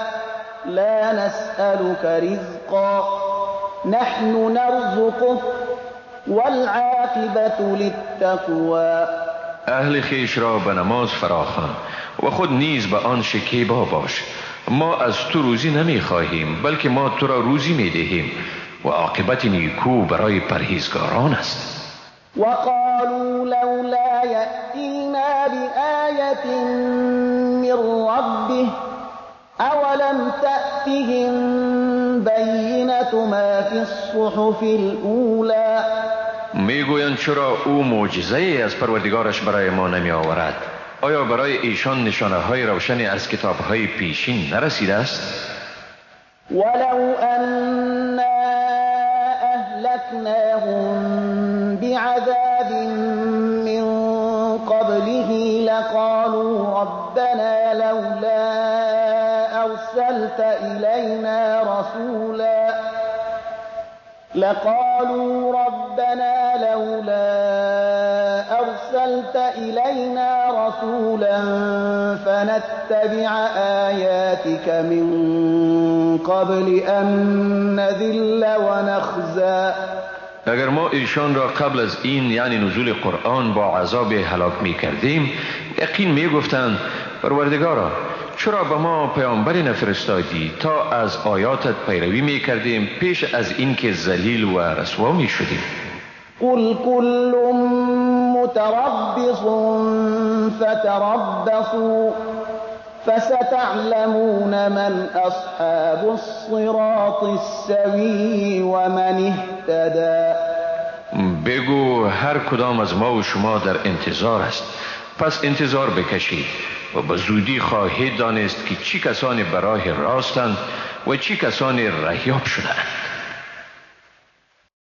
لا نسألك رزقا نحن نرزقك والعاقبة للتقوى. اهل خیش را به نماز فراخوان و خود نیز به آن شکیبا باش. ما از تو روزی نمی خواهیم بلکه ما تو را روزی می دهیم و عاقبت نیکو برای پرهیزگاران است. وقالوا لولا يأتينا بآية من ربه أولم تأتهم بينة ما في الصحف الأولى. میگویند چرا او معجزه از پروردگارش برای ما نمی آورد؟ آیا برای ایشان نشانه های روشنی از کتاب های پیشین نرسیده است؟ ولو أنا أهلكناهم بعذاب من قبله لقالوا ربنا لولا أرسلت إلينا رسولا فنتبع آياتك من قبل أن نذل ونخزى. اگر ما ایشان را قبل از این یعنی نزول قرآن با عذاب هلاک می کردیم، یقین می گفتند پروردگارا چرا به ما پیامبری نفرستادی تا از آیاتت پیروی می کردیم پیش از اینکه ذلیل و رسوا می شدیم. قل كل متربص فتربصوا فستعلمون من أصحاب الصراط السوي ومن اهتدى. بگو هر کدام از ما و شما در انتظار است، پس انتظار بکشید و به زودی خواهید دانست که چی کسانی برای راستند و چی کسانی رهیاب شدند.